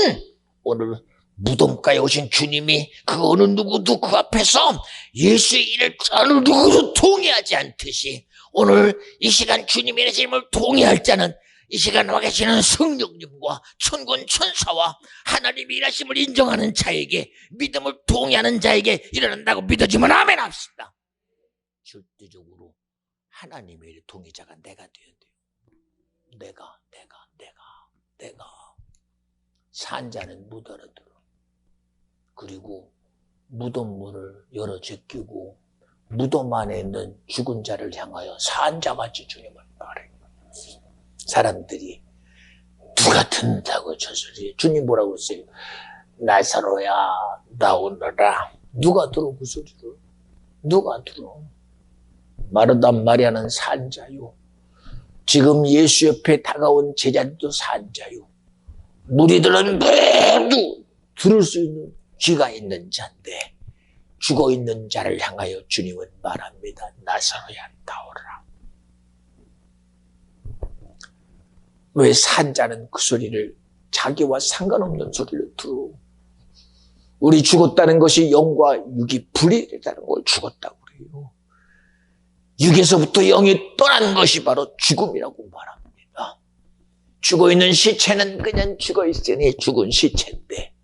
오늘 무덤가에 오신 주님이 그 어느 누구도 그 앞에서 예수의 일을 어느 누구도 동의하지 않듯이 오늘 이 시간 주님의 일을 동의할 자는 이 시간 와 계시는 성령님과 천군 천사와 하나님의 일하심을 인정하는 자에게 믿음을 동의하는 자에게 일어난다고 믿어지면 아멘 합시다. 절대적으로 하나님의 일 동의자가 내가 되어야 돼요. 내가 산 자는 못 알아들어. 그리고 무덤 문을 열어 제끼고 무덤 안에 있는 죽은 자를 향하여 산 자같이 주님을 말해. 사람들이 누가 듣는다고 저 소리. 주님 뭐라고 했어요? 나사로야 나오너라. 누가 들어 그 소리를? 누가 들어? 마르다 마리아는 산자요. 지금 예수 옆에 다가온 제자들도 산자요. 무리들은 모두 들을 수 있는 귀가 있는 자인데 죽어있는 자를 향하여 주님은 말합니다. 나사로야 나오라. 왜 산자는 그 소리를 자기와 상관없는 소리를 들어? 우리 죽었다는 것이 영과 육이 분리되다는 걸 죽었다고 그래요. 거예요. 육에서부터 영이 떠난 것이 바로 죽음이라고 말합니다. 죽어있는 시체는 그냥 죽어있으니 죽은 시체인데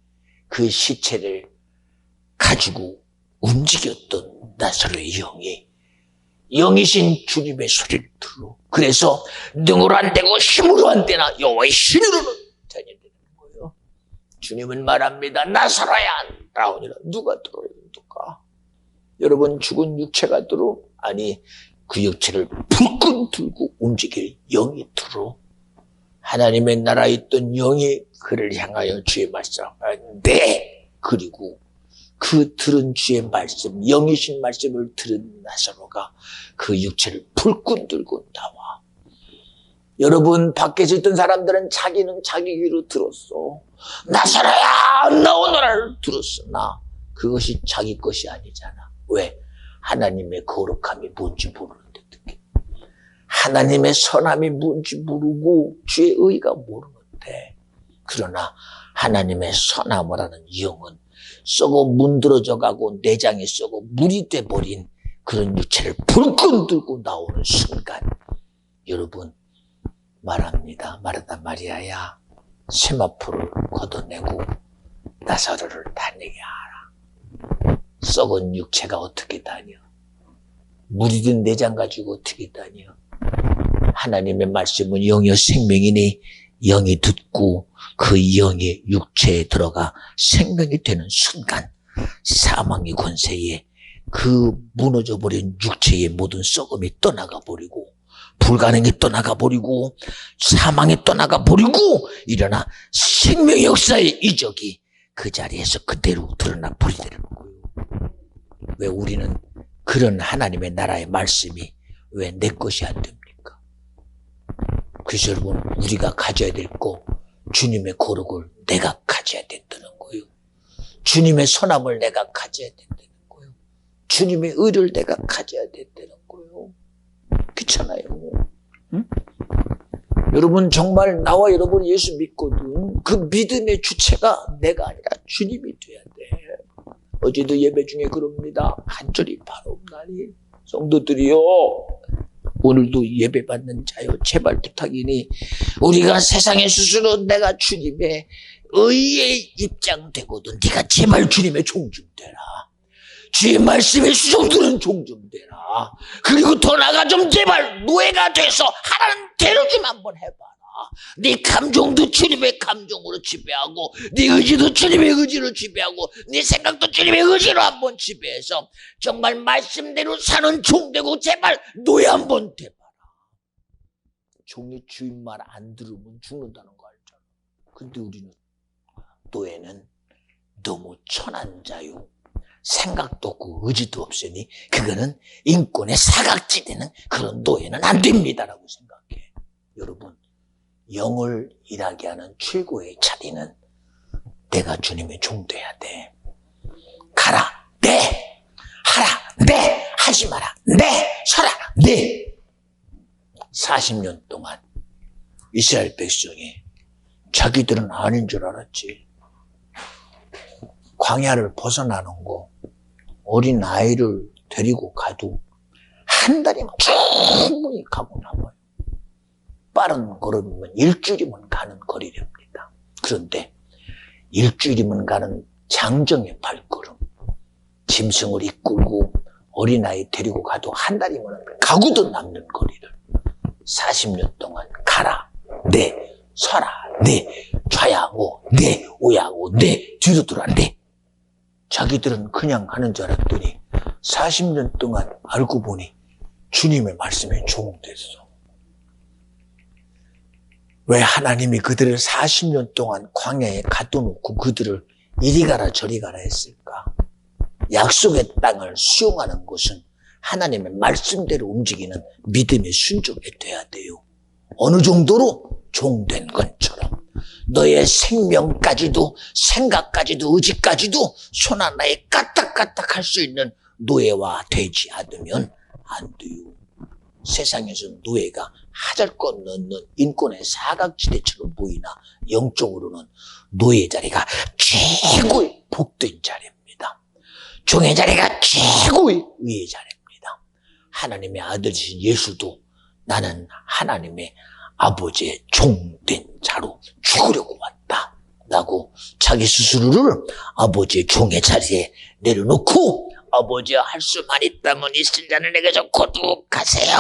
그 시체를 가지고 움직였던 나사로의 영이신 주님의 소리를 들어. 그래서 능으로 안 되고 힘으로 안 되나 여호와의 신으로는 되는 거예요. 주님은 말합니다. 나사로야 나오니라. 누가 들어요? 누가? 여러분 죽은 육체가 들어? 아니 그 육체를 불끈 들고 움직일 영이 들어. 하나님의 나라에 있던 영이 그를 향하여 주의 말씀을 네. 그리고 그 들은 주의 말씀, 영이신 말씀을 들은 나사로가 그 육체를 불끈 들고 나와. 여러분 밖에서 있던 사람들은 자기는 자기 귀로 들었어. 나사로야 나오너라를 들었으나 그것이 자기 것이 아니잖아. 왜? 하나님의 거룩함이 뭔지 모르는데 어떻게? 하나님의 선함이 뭔지 모르고 주의 의가 모르는데. 그러나 하나님의 선함을 하는 영은 썩어 문드러져 가고 내장이 썩어 물이 돼버린 그런 육체를 불끈 들고 나오는 순간 여러분 말하다 마리아야 세마포를 걷어내고 나사로를 다니게 하라. 썩은 육체가 어떻게 다녀? 물이 든 내장 가지고 어떻게 다녀? 하나님의 말씀은 영이여 생명이니 영이 듣고 그 영이 육체에 들어가 생명이 되는 순간 사망의 권세에 그 무너져버린 육체의 모든 썩음이 떠나가 버리고 불가능이 떠나가 버리고 사망이 떠나가 버리고 일어나 생명의 역사의 이적이 그 자리에서 그대로 드러나 버리되는 거예요. 왜 우리는 그런 하나님의 나라의 말씀이 왜 내 것이 안 됩니까? 그래서 여러분 우리가 가져야 될 거 주님의 거룩을 내가 가져야 된다는 거예요. 주님의 선함을 내가 가져야 된다는 거예요. 주님의 의를 내가 가져야 된다는 거예요. 그렇잖아요. 응? 여러분 정말 나와 여러분 예수 믿거든 그 믿음의 주체가 내가 아니라 주님이 돼야 돼. 어제도 예배 중에 그럽니다. 간절히 바라옵나니 성도들이요 오늘도 예배 받는 자요 제발 부탁이니 우리가 세상의 스스로 내가 주님의 의의 입장되거든 네가 제발 주님의 종 좀 되라. 주의 말씀에 수종드는 종 좀 되라. 그리고 더 나아가 좀 제발 노예가 돼서 하나님 대로 좀 한번 해봐라. 네 감정도 주님의 감정으로 지배하고 네 의지도 주님의 의지로 지배하고 네 생각도 주님의 의지로 한번 지배해서 정말 말씀대로 사는 종 되고 제발 노예 한번 돼봐라. 종이 주인 말 안 들으면 죽는다는 거 알잖아. 근데 우리는 노예는 너무 천한 자유 생각도 없고 의지도 없으니 그거는 인권의 사각지대는 그런 노예는 안 됩니다라고 생각해. 여러분 영을 일하게 하는 최고의 자리는 내가 주님의 종 돼야 돼. 가라 네 하라 네 하지 마라 네 서라 네. 40년 동안 이스라엘 백성이 자기들은 아닌 줄 알았지. 광야를 벗어나는 거 어린 아이를 데리고 가도 한 달이면 충분히 가고 나와요. 빠른 걸음이면 일주일이면 가는 거리랍니다. 그런데 일주일이면 가는 장정의 발걸음 짐승을 이끌고 어린아이 데리고 가도 한 달이면 가고도 남는 거리를 40년 동안 가라 네 서라 네 좌야하고 네 우야하고 네 뒤로 돌아 네. 자기들은 그냥 하는 줄 알았더니 40년 동안 알고 보니 주님의 말씀에 종됐어. 왜 하나님이 그들을 40년 동안 광야에 가둬놓고 그들을 이리 가라 저리 가라 했을까? 약속의 땅을 수용하는 것은 하나님의 말씀대로 움직이는 믿음의 순종이 돼야 돼요. 어느 정도로 종된 것처럼 너의 생명까지도 생각까지도 의지까지도 손 하나에 까딱까딱 할 수 있는 노예와 되지 않으면 안 돼요. 세상에서 노예가 하잘것 넣는 인권의 사각지대처럼 보이나 영적으로는 노예 자리가 최고의 복된 자리입니다. 종의 자리가 최고의 의의 자리입니다. 하나님의 아들이신 예수도 나는 하나님의 아버지의 종된 자로 죽으려고 왔다 라고 자기 스스로를 아버지의 종의 자리에 내려놓고 아버지여 할 수만 있다면 이 신자는 내게서 거두가세요.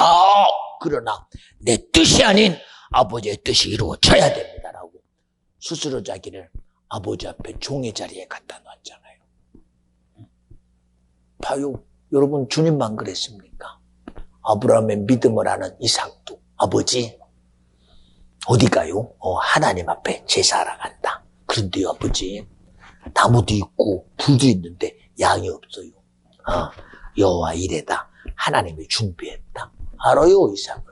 그러나 내 뜻이 아닌 아버지의 뜻이 이루어져야 됩니다라고 스스로 자기를 아버지 앞에 종의 자리에 갖다 놨잖아요. 봐요. 여러분 주님만 그랬습니까? 아브라함의 믿음을 아는 이삭도 아버지 어디 가요? 하나님 앞에 제사하러 간다. 그런데요 아버지 나무도 있고 불도 있는데 양이 없어요. 여호와 이레다. 하나님이 준비했다. 알아요 이삭은.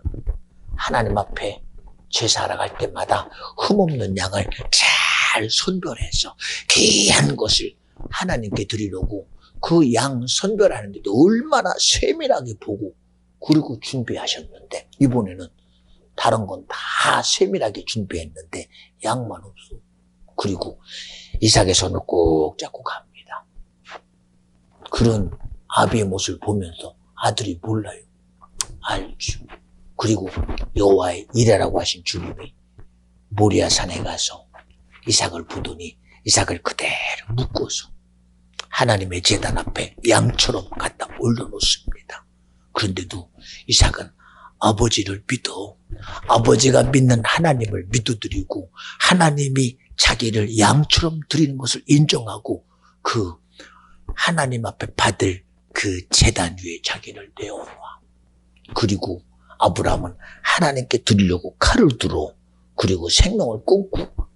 하나님 앞에 제사하러 갈 때마다 흠없는 양을 잘 선별해서 귀한 것을 하나님께 드리려고 그 양 선별하는데도 얼마나 세밀하게 보고 그리고 준비하셨는데 이번에는 다른 건 다 세밀하게 준비했는데 양만 없어. 그리고 이삭의 손을 꼭 잡고 갑니다. 그런 아비의 모습을 보면서 아들이 몰라요. 알죠. 그리고 여호와의 이레라고 하신 주님이 모리아 산에 가서 이삭을 부더니 이삭을 그대로 묶어서 하나님의 제단 앞에 양처럼 갖다 올려놓습니다. 그런데도 이삭은 아버지를 믿어. 아버지가 믿는 하나님을 믿어드리고 하나님이 자기를 양처럼 드리는 것을 인정하고 그 하나님 앞에 받을 그 제단 위에 자기를 내어놔. 그리고 아브라함은 하나님께 드리려고 칼을 들어 그리고 생명을 끊고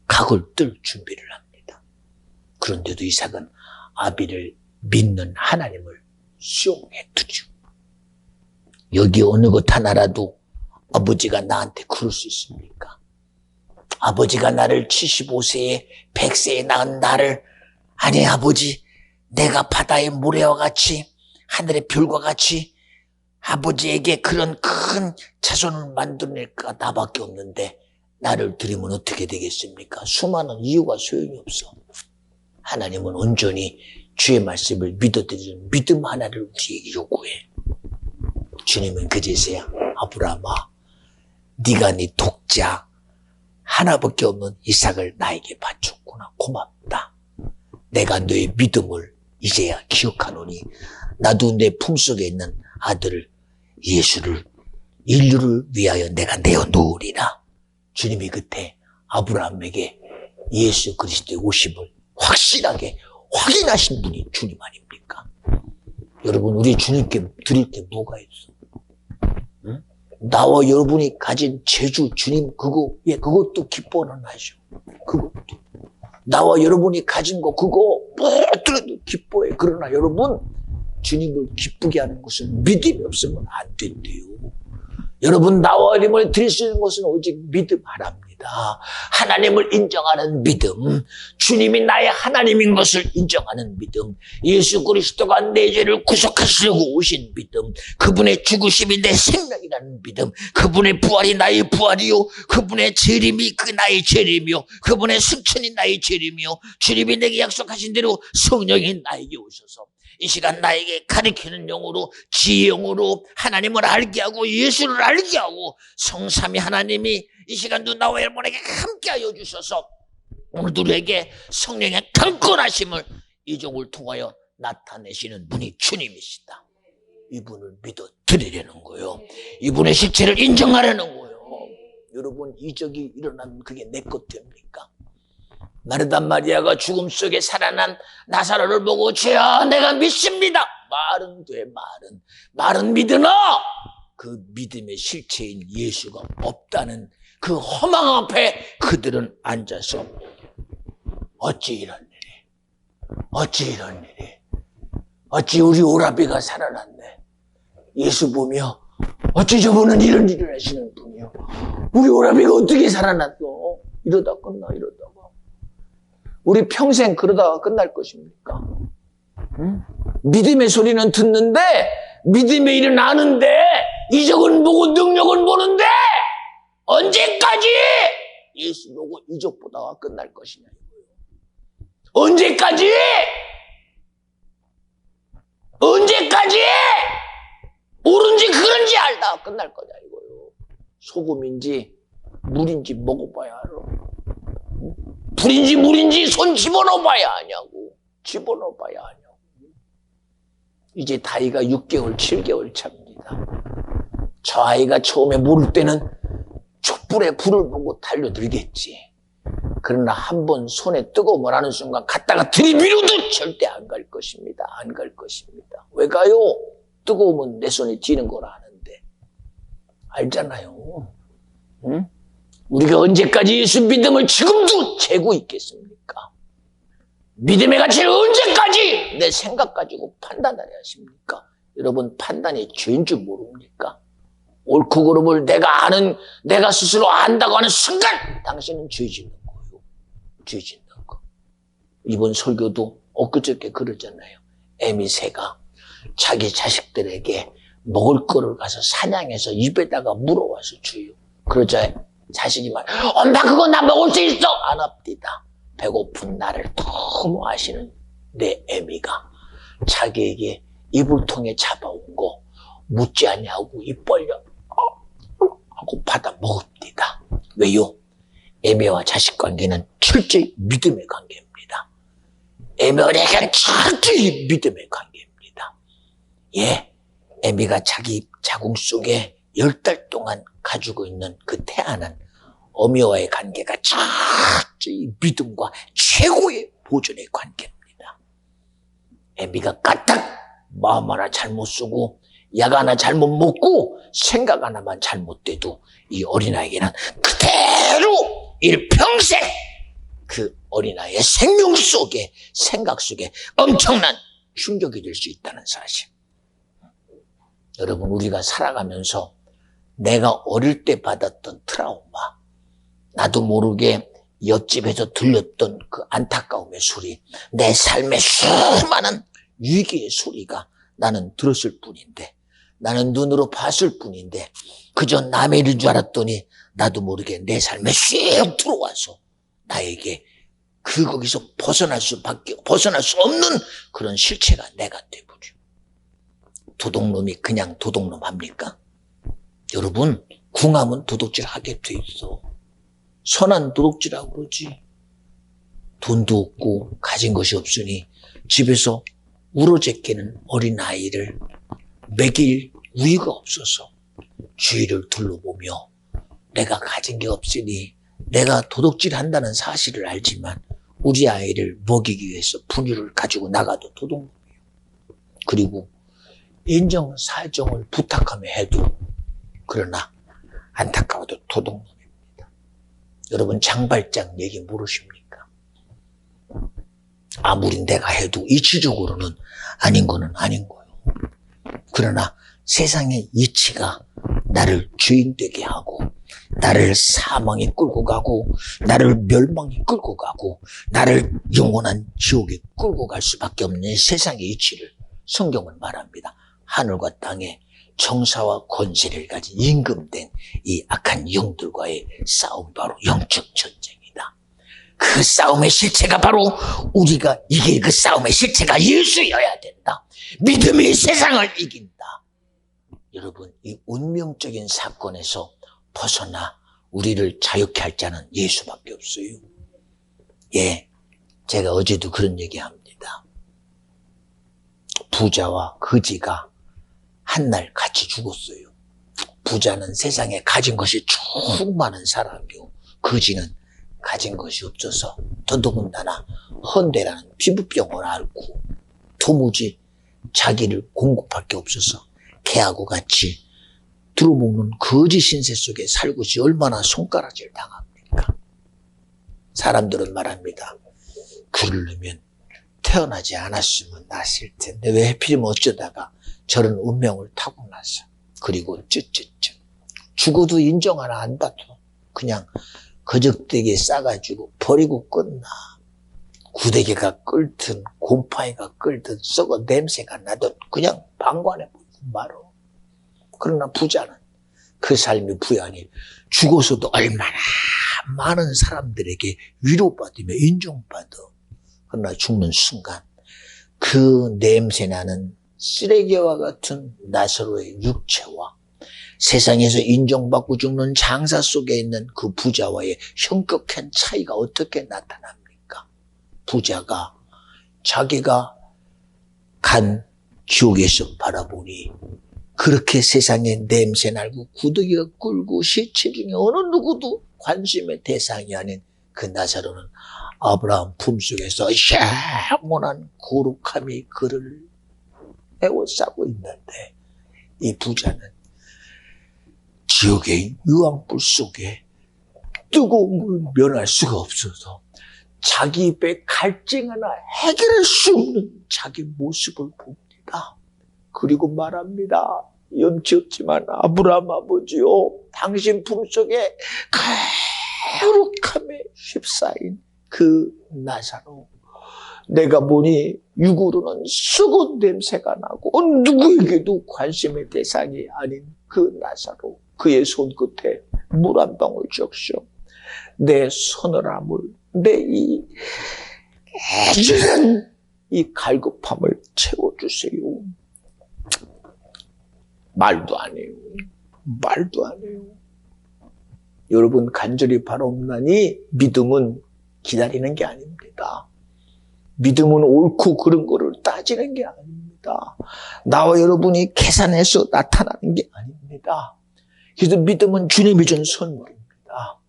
각을 뜰 준비를 합니다. 그런데도 이삭은 아비를 믿는 하나님을 수용해 두죠. 여기 어느 것 하나라도 아버지가 나한테 그럴 수 있습니까? 아버지가 나를 75세에 100세에 낳은 나를 아니 아버지 내가 바다의 모래와 같이 하늘의 별과 같이 아버지에게 그런 큰 자손을 만들어낼까 나밖에 없는데 나를 드리면 어떻게 되겠습니까? 수많은 이유가 소용이 없어. 하나님은 온전히 주의 말씀을 믿어드리는 믿음 하나를 우리에게 요구해. 주님은 그제서야 아브라함아 네가 네 독자 하나밖에 없는 이삭을 나에게 바쳤구나. 고맙다. 내가 너의 믿음을 이제야 기억하노니 나도 내 품속에 있는 아들을 예수를 인류를 위하여 내가 내어놓으리라. 주님이 그때 아브라함에게 예수 그리스도의 오심을 확실하게 확인하신 분이 주님 아닙니까? 여러분 우리 주님께 드릴 게 뭐가 있어? 응? 나와 여러분이 가진 재주 주님 그것도 기뻐는 하죠. 그것도 나와 여러분이 가진 거 그거 뭐더라도 기뻐해. 그러나 여러분 주님을 기쁘게 하는 것은 믿음이 없으면 안 된대요. 여러분 나와 여러분이 드릴 수 있는 것은 오직 믿음 하나입니다. 하나님을 인정하는 믿음, 주님이 나의 하나님인 것을 인정하는 믿음, 예수 그리스도가 내 죄를 구속하시려고 오신 믿음, 그분의 죽으심이 내 생명이라는 믿음, 그분의 부활이 나의 부활이요, 그분의 재림이 나의 재림이요, 그분의 승천이 나의 재림이요, 주님이 내게 약속하신 대로 성령이 나에게 오셔서 이 시간 나에게 가르치는 영으로 지혜 영으로 하나님을 알게 하고 예수를 알게 하고 성삼위 하나님이 이 시간도 나와 여러분에게 함께하여 주셔서 오늘도 우리에게 성령의 강건하심을 이 종을 통하여 나타내시는 분이 주님이시다. 이분을 믿어 드리려는 거예요. 이분의 실체를 인정하려는 거예요. 여러분 이적이 일어나면 그게 내 것 됩니까? 마르다 마리아가 죽음 속에 살아난 나사로를 보고 주여 내가 믿습니다. 말은 돼 말은 믿으나 그 믿음의 실체인 예수가 없다는 그 허망 앞에 그들은 앉아서 어찌 이런 일이 어찌 우리 오라비가 살아났네. 예수 보며 어찌 저분은 이런 일을 하시는 분이요. 우리 오라비가 어떻게 살아났어. 이러다 끝나 이러다가 우리 평생 그러다가 끝날 것입니까? 응? 믿음의 소리는 듣는데 믿음의 일은 아는데 이적은 보고 능력은 보는데 언제까지 예수 보고 이적 보다가 끝날 것이냐. 언제까지 옳은지 그걸 다 끝날 거냐 이거요. 소금인지 물인지 먹어봐야 알아. 불인지 물인지 손 집어넣어봐야 아냐고. 집어넣어봐야 아냐고. 이제 다이가 6개월, 7개월 차입니다. 저 아이가 처음에 모를 때는 촛불에 불을 보고 달려들겠지. 그러나 한번 손에 뜨거움을 하는 순간 갔다가 들이밀어도 절대 안 갈 것입니다. 안 갈 것입니다. 왜 가요? 뜨거움은 내 손에 쥐는 거라 하는데. 알잖아요. 응? 우리가 언제까지 예수 믿음을 지금도 재고 있겠습니까? 믿음의 가치를 언제까지 내 생각 가지고 판단하려 하십니까? 여러분, 판단이 죄인 줄 모릅니까? 옳고 그름을 내가 스스로 안다고 하는 순간 당신은 죄 짓는 거예요. 죄 짓는 거. 이번 설교도 엊그저께 그러잖아요. 애미새가 자기 자식들에게 먹을 거를 가서 사냥해서 입에다가 물어와서 줘요. 그러자 자식이 말, 엄마 그거 나 먹을 수 있어! 안 합니다. 배고픈 나를 너무 아시는 내 애미가 자기에게 이불통에 잡아온 거 묻지 않냐고 입 벌려 하고 받아 먹읍니다. 왜요? 애매와 자식 관계는 철저히 믿음의 관계입니다. 애매와 자식은 철저히 믿음의 관계입니다. 예, 애미가 자기 자궁 속에 10달 동안 가지고 있는 그 태아는 어미와의 관계가 철저히 믿음과 최고의 보존의 관계입니다. 애미가 까딱 마음 하나 잘못 쓰고 약 하나 잘못 먹고 생각 하나만 잘못돼도 이 어린아이에게는 그대로 일평생 그 어린아이의 생명 속에 생각 속에 엄청난 충격이 될 수 있다는 사실. 여러분, 우리가 살아가면서 내가 어릴 때 받았던 트라우마, 나도 모르게 옆집에서 들렸던 그 안타까움의 소리, 내 삶의 수많은 위기의 소리가 나는 들었을 뿐인데, 나는 눈으로 봤을 뿐인데, 그저 남의 일인 줄 알았더니 나도 모르게 내 삶에 쑥 들어와서 나에게 거기서 벗어날 수 없는 그런 실체가 내가 돼버려. 도둑놈이 그냥 도둑놈 합니까? 여러분, 궁하면 도둑질 하게 돼 있어. 선한 도둑질하고 그러지. 돈도 없고 가진 것이 없으니 집에서 울어제끼는 어린아이를 먹일 우유가 없어서 주위를 둘러보며 내가 가진 게 없으니 내가 도둑질한다는 사실을 알지만 우리 아이를 먹이기 위해서 분유를 가지고 나가도 도둑놈이에요. 그리고 인정 사정을 부탁하며 해도 그러나 안타까워도 도둑놈입니다. 여러분, 장발장 얘기 모르십니까? 아무리 내가 해도 이치적으로는 아닌 거는 아닌 거예요. 그러나 세상의 이치가 나를 주인 되게 하고 나를 사망에 끌고 가고 나를 멸망에 끌고 가고 나를 영원한 지옥에 끌고 갈 수밖에 없는 세상의 이치를 성경은 말합니다. 하늘과 땅에 정사와 권세를 가진 임금된 이 악한 영들과의 싸움, 바로 영적 전쟁이다. 그 싸움의 실체가 바로 우리가 이길 그 싸움의 실체가 예수여야 된다. 믿음이 세상을 이긴다. 여러분, 이 운명적인 사건에서 벗어나 우리를 자유케 할 자는 예수밖에 없어요. 예, 제가 어제도 그런 얘기합니다. 부자와 거지가 한날 같이 죽었어요. 부자는 세상에 가진 것이 충만한 사람이요, 거지는 가진 것이 없어서 더더군다나 헌대라는 피부병을 앓고 도무지 자기를 공급할 게 없어서 개하고 같이 들어먹는 거지 신세 속에 살고시 얼마나 손가락질 당합니까? 사람들은 말합니다. 그러려면 태어나지 않았으면 낫을 텐데 왜 하필이면 어쩌다가 저런 운명을 타고나서. 그리고 쯧쯧쯧 죽어도 인정 하나 안 받아. 그냥 거적대기에 싸가지고 버리고 끝나. 구데기가 끓든 곰팡이가 끓든 썩어 냄새가 나든 그냥 방관해 버리고 말어. 그러나 부자는 그 삶이 부연히 죽어서도 얼마나 많은 사람들에게 위로받으며 인정받아. 그러나 죽는 순간 그 냄새나는 쓰레기와 같은 나사로의 육체와 세상에서 인정받고 죽는 장사 속에 있는 그 부자와의 현격한 차이가 어떻게 나타납니까? 부자가 자기가 간 지옥에서 바라보니 그렇게 세상에 냄새 나고 구더기가 끓고 시체 중에 어느 누구도 관심의 대상이 아닌 그 나사로는 아브라함 품속에서 영원한 거룩함이 그를 에워싸고 있는데, 이 부자는 지옥의 유황불 속에 뜨거움을 면할 수가 없어서 자기 입에 갈증 하나 해결할 수 없는 자기 모습을 봅니다. 그리고 말합니다. 염치 없지만 아브라함 아버지요, 당신 품속에 거룩함에 휩싸인 그 나사로, 내가 보니 육으로는 썩은 냄새가 나고 누구에게도 관심의 대상이 아닌 그 나사로, 그의 손끝에 물 한 방울 적셔 내 서늘함을, 내 이 애절한 이 갈급함을 채워주세요. 말도 안 해요. 말도 안 해요. 여러분, 간절히 바라옵나니 믿음은 기다리는 게 아닙니다. 믿음은 옳고 그른 거를 따지는 게 아닙니다. 나와 여러분이 계산해서 나타나는 게 아닙니다. 그래서 믿음은 주님이 준 선물입니다.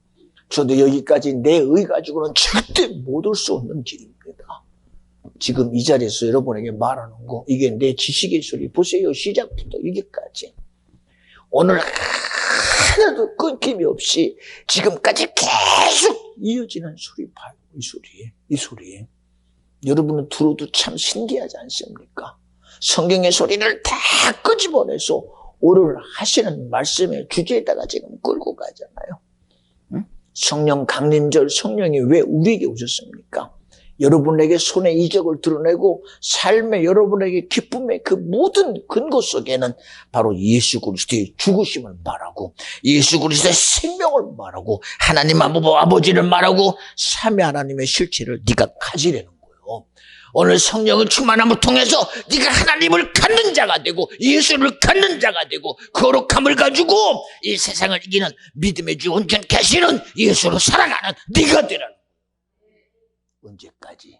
저도 여기까지 내 의 가지고는 절대 못 올 수 없는 길입니다. 지금 이 자리에서 여러분에게 말하는 거, 이게 내 지식의 소리. 보세요. 시작부터 여기까지. 오늘 하나도 끊김이 없이 지금까지 계속 이어지는 소리 봐요. 이 소리에. 여러분은 들어도 참 신기하지 않습니까? 성경의 소리를 다 끄집어내서 오늘 하시는 말씀의 주제에다가 지금 끌고 가잖아요. 응? 성령 강림절, 성령이 왜 우리에게 오셨습니까? 여러분에게 손의 이적을 드러내고 삶의 여러분에게 기쁨의 그 모든 근거 속에는 바로 예수 그리스도의 죽으심을 말하고 예수 그리스도의 생명을 말하고 하나님 아버지를 말하고 삼위 하나님의 실체를 네가 가지려는 거예요. 오늘 성령을 충만함을 통해서 네가 하나님을 갖는 자가 되고 예수를 갖는 자가 되고 거룩함을 가지고 이 세상을 이기는 믿음의 주 온전케 하시는 예수로 살아가는 네가 되라는 거예요. 언제까지?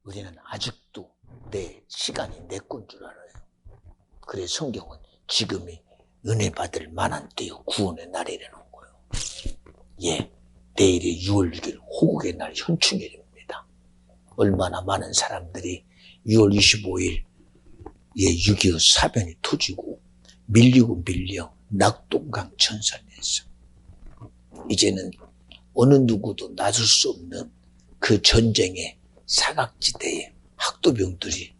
우리는 아직도 내 시간이 내 건 줄 알아요. 그래 성경은 지금이 은혜 받을 만한 때요, 구원의 날이라는 거예요. 예, 내일이 6월 6일 호국의 날 현충일입니다. 얼마나 많은 사람들이 6월 25일 6.25 사변이 터지고 밀려 낙동강 전선에서 이제는 어느 누구도 나설 수 없는 그 전쟁의 사각지대에 학도병들이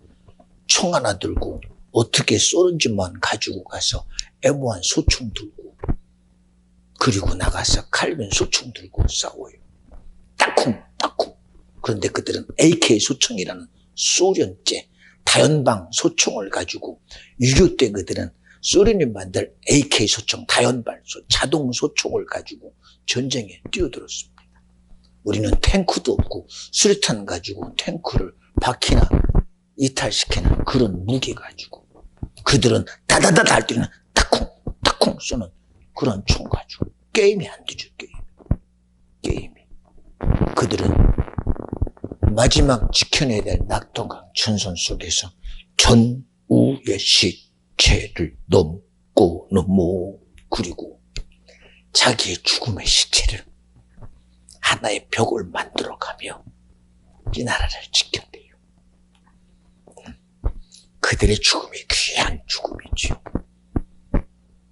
총 하나 들고 어떻게 쏘는지만 가지고 가서 애모한 소총 들고, 그리고 나가서 칼빈 소총 들고 싸워요. 따쿵. 그런데 그들은 AK 소총이라는 소련제 다연방 소총을 가지고 6.25 때 그들은 소련이 만들 AK 소총 다연발 자동 소총을 가지고 전쟁에 뛰어들었습니다. 우리는 탱크도 없고 수류탄 가지고 탱크를 바퀴나 이탈시키는 그런 무기 가지고, 그들은 다다다다 할 때는 타쿵 쏘는 그런 총 가지고 게임이 안 되죠. 게임이. 그들은 마지막 지켜내야 될 낙동강 전선 속에서 전우의 시체를 넘고 그리고 자기의 죽음의 시체를 하나의 벽을 만들어가며 이 나라를 지켰대요. 그들의 죽음이 귀한 죽음이지요.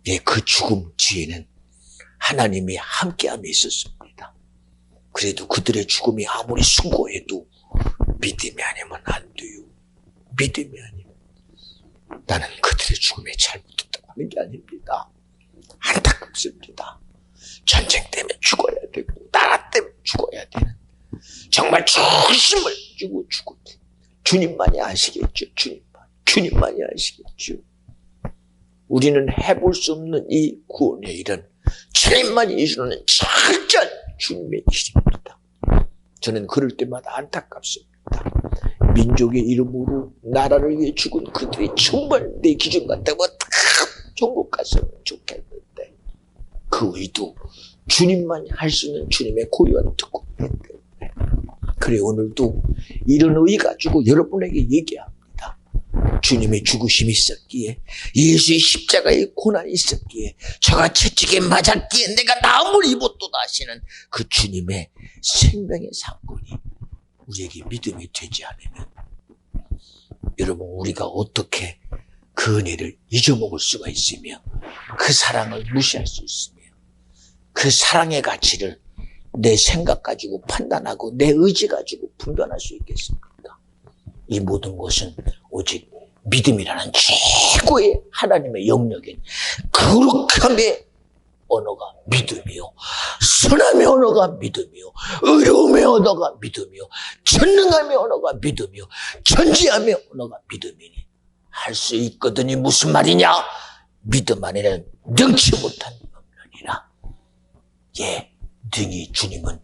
예, 그 죽음 뒤에는 하나님이 함께함이 있었습니다. 그래도 그들의 죽음이 아무리 숭고해도 믿음이 아니면 안 돼요. 믿음이 아니면. 나는 그들의 죽음이 잘못됐다고 하는 게 아닙니다. 안타깝습니다. 전쟁 때문에 죽어야 되고 나라 때문에 죽어야 되는, 정말 중심을 주고 죽어도 주님만이 아시겠죠. 주님만이 아시겠죠. 우리는 해볼 수 없는 이 구원의 일은 주님만이 이루는 철저한 주님의 일입니다. 저는 그럴 때마다 안타깝습니다. 민족의 이름으로 나라를 위해 죽은 그들이 정말 내 기준 같다고 다 천국 갔으면 좋겠는데 그 의도 주님만 할 수 있는 주님의 고유한 특권이기 때문에. 그래 오늘도 이런 의 가지고 여러분에게 얘기합니다. 주님의 죽으심이 있었기에, 예수의 십자가의 고난이 있었기에, 저가 채찍에 맞았기에 내가 나음을 입었도다 하시는 그 주님의 생명의 상권이 우리에게 믿음이 되지 않으면, 여러분 우리가 어떻게 그 은혜를 잊어먹을 수가 있으며, 그 사랑을 무시할 수 있으며, 그 사랑의 가치를 내 생각 가지고 판단하고 내 의지 가지고 분별할 수 있겠습니까? 이 모든 것은 오직 믿음이라는 최고의 하나님의 영역인 거룩함의 언어가 믿음이요, 선함의 언어가 믿음이요, 의로움의 언어가 믿음이요, 전능함의 언어가 믿음이요, 전지함의 언어가 믿음이니 할 수 있거든이 무슨 말이냐? 믿음 안에는 능치 못한 없느니라. 예, 등이 주님은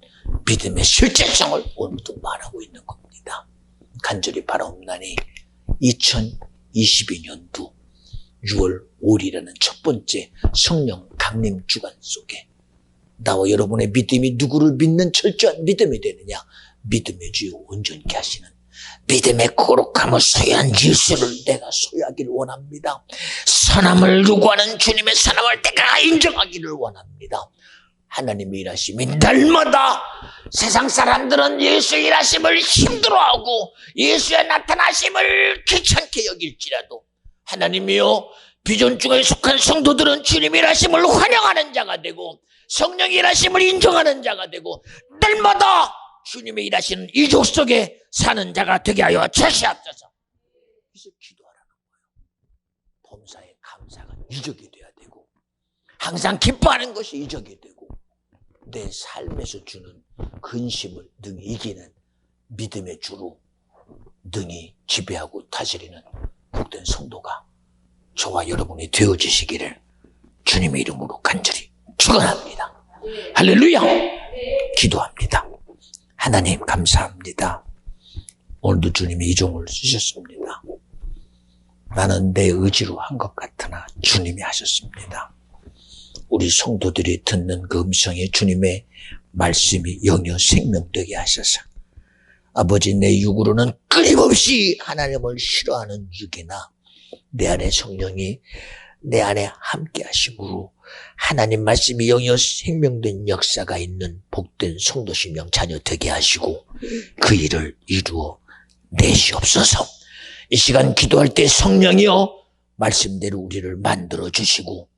믿음의 실제성을 오늘도 말하고 있는 겁니다. 간절히 바라옵나니 2022년도 6월 5일이라는 첫 번째 성령 강림 주간 속에 나와 여러분의 믿음이 누구를 믿는 철저한 믿음이 되느냐? 믿음의 주요 온전케 하시는 믿음의 거룩함을 소유한 예수를 내가 소유하기를 원합니다. 선함을 요구하는 주님의 선함을 내가 인정하기를 원합니다. 하나님의 일하심이 날마다 세상 사람들은 예수의 일하심을 힘들어하고 예수의 나타나심을 귀찮게 여길지라도, 하나님이여 비전 중에 속한 성도들은 주님의 일하심을 환영하는 자가 되고 성령의 일하심을 인정하는 자가 되고 날마다 주님의 일하시는 이족 속에 사는 자가 되게 하여 주시옵소서. 그래서 기도하라는 거예요. 범사에 감사가 이적이 돼야 되고, 항상 기뻐하는 것이 이적이 되고, 내 삶에서 주는 근심을 능히 이기는 믿음의 주로 능히 지배하고 다스리는 복된 성도가 저와 여러분이 되어지시기를 주님의 이름으로 간절히 축원합니다. 할렐루야. 기도합니다. 하나님 감사합니다. 오늘도 주님이 이 종을 쓰셨습니다. 나는 내 의지로 한 것 같으나 주님이 하셨습니다. 우리 성도들이 듣는 그 음성에 주님의 말씀이 영여 생명되게 하셔서, 아버지 내 육으로는 끊임없이 하나님을 싫어하는 육이나 내 안에 성령이 내 안에 함께 하심으로 하나님 말씀이 영여 생명된 역사가 있는 복된 성도 신명 자녀 되게 하시고 그 일을 이루어 내시옵소서. 이 시간 기도할 때 성령이여 말씀대로 우리를 만들어 주시고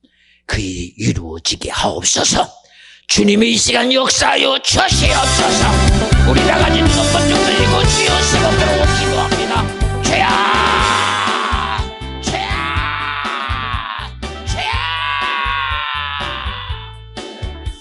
그 일이 이루어지게 하옵소서. 주님이 이 시간 역사하여 주시옵소서. 우리 다 같이 두 번 좀 들리고 주여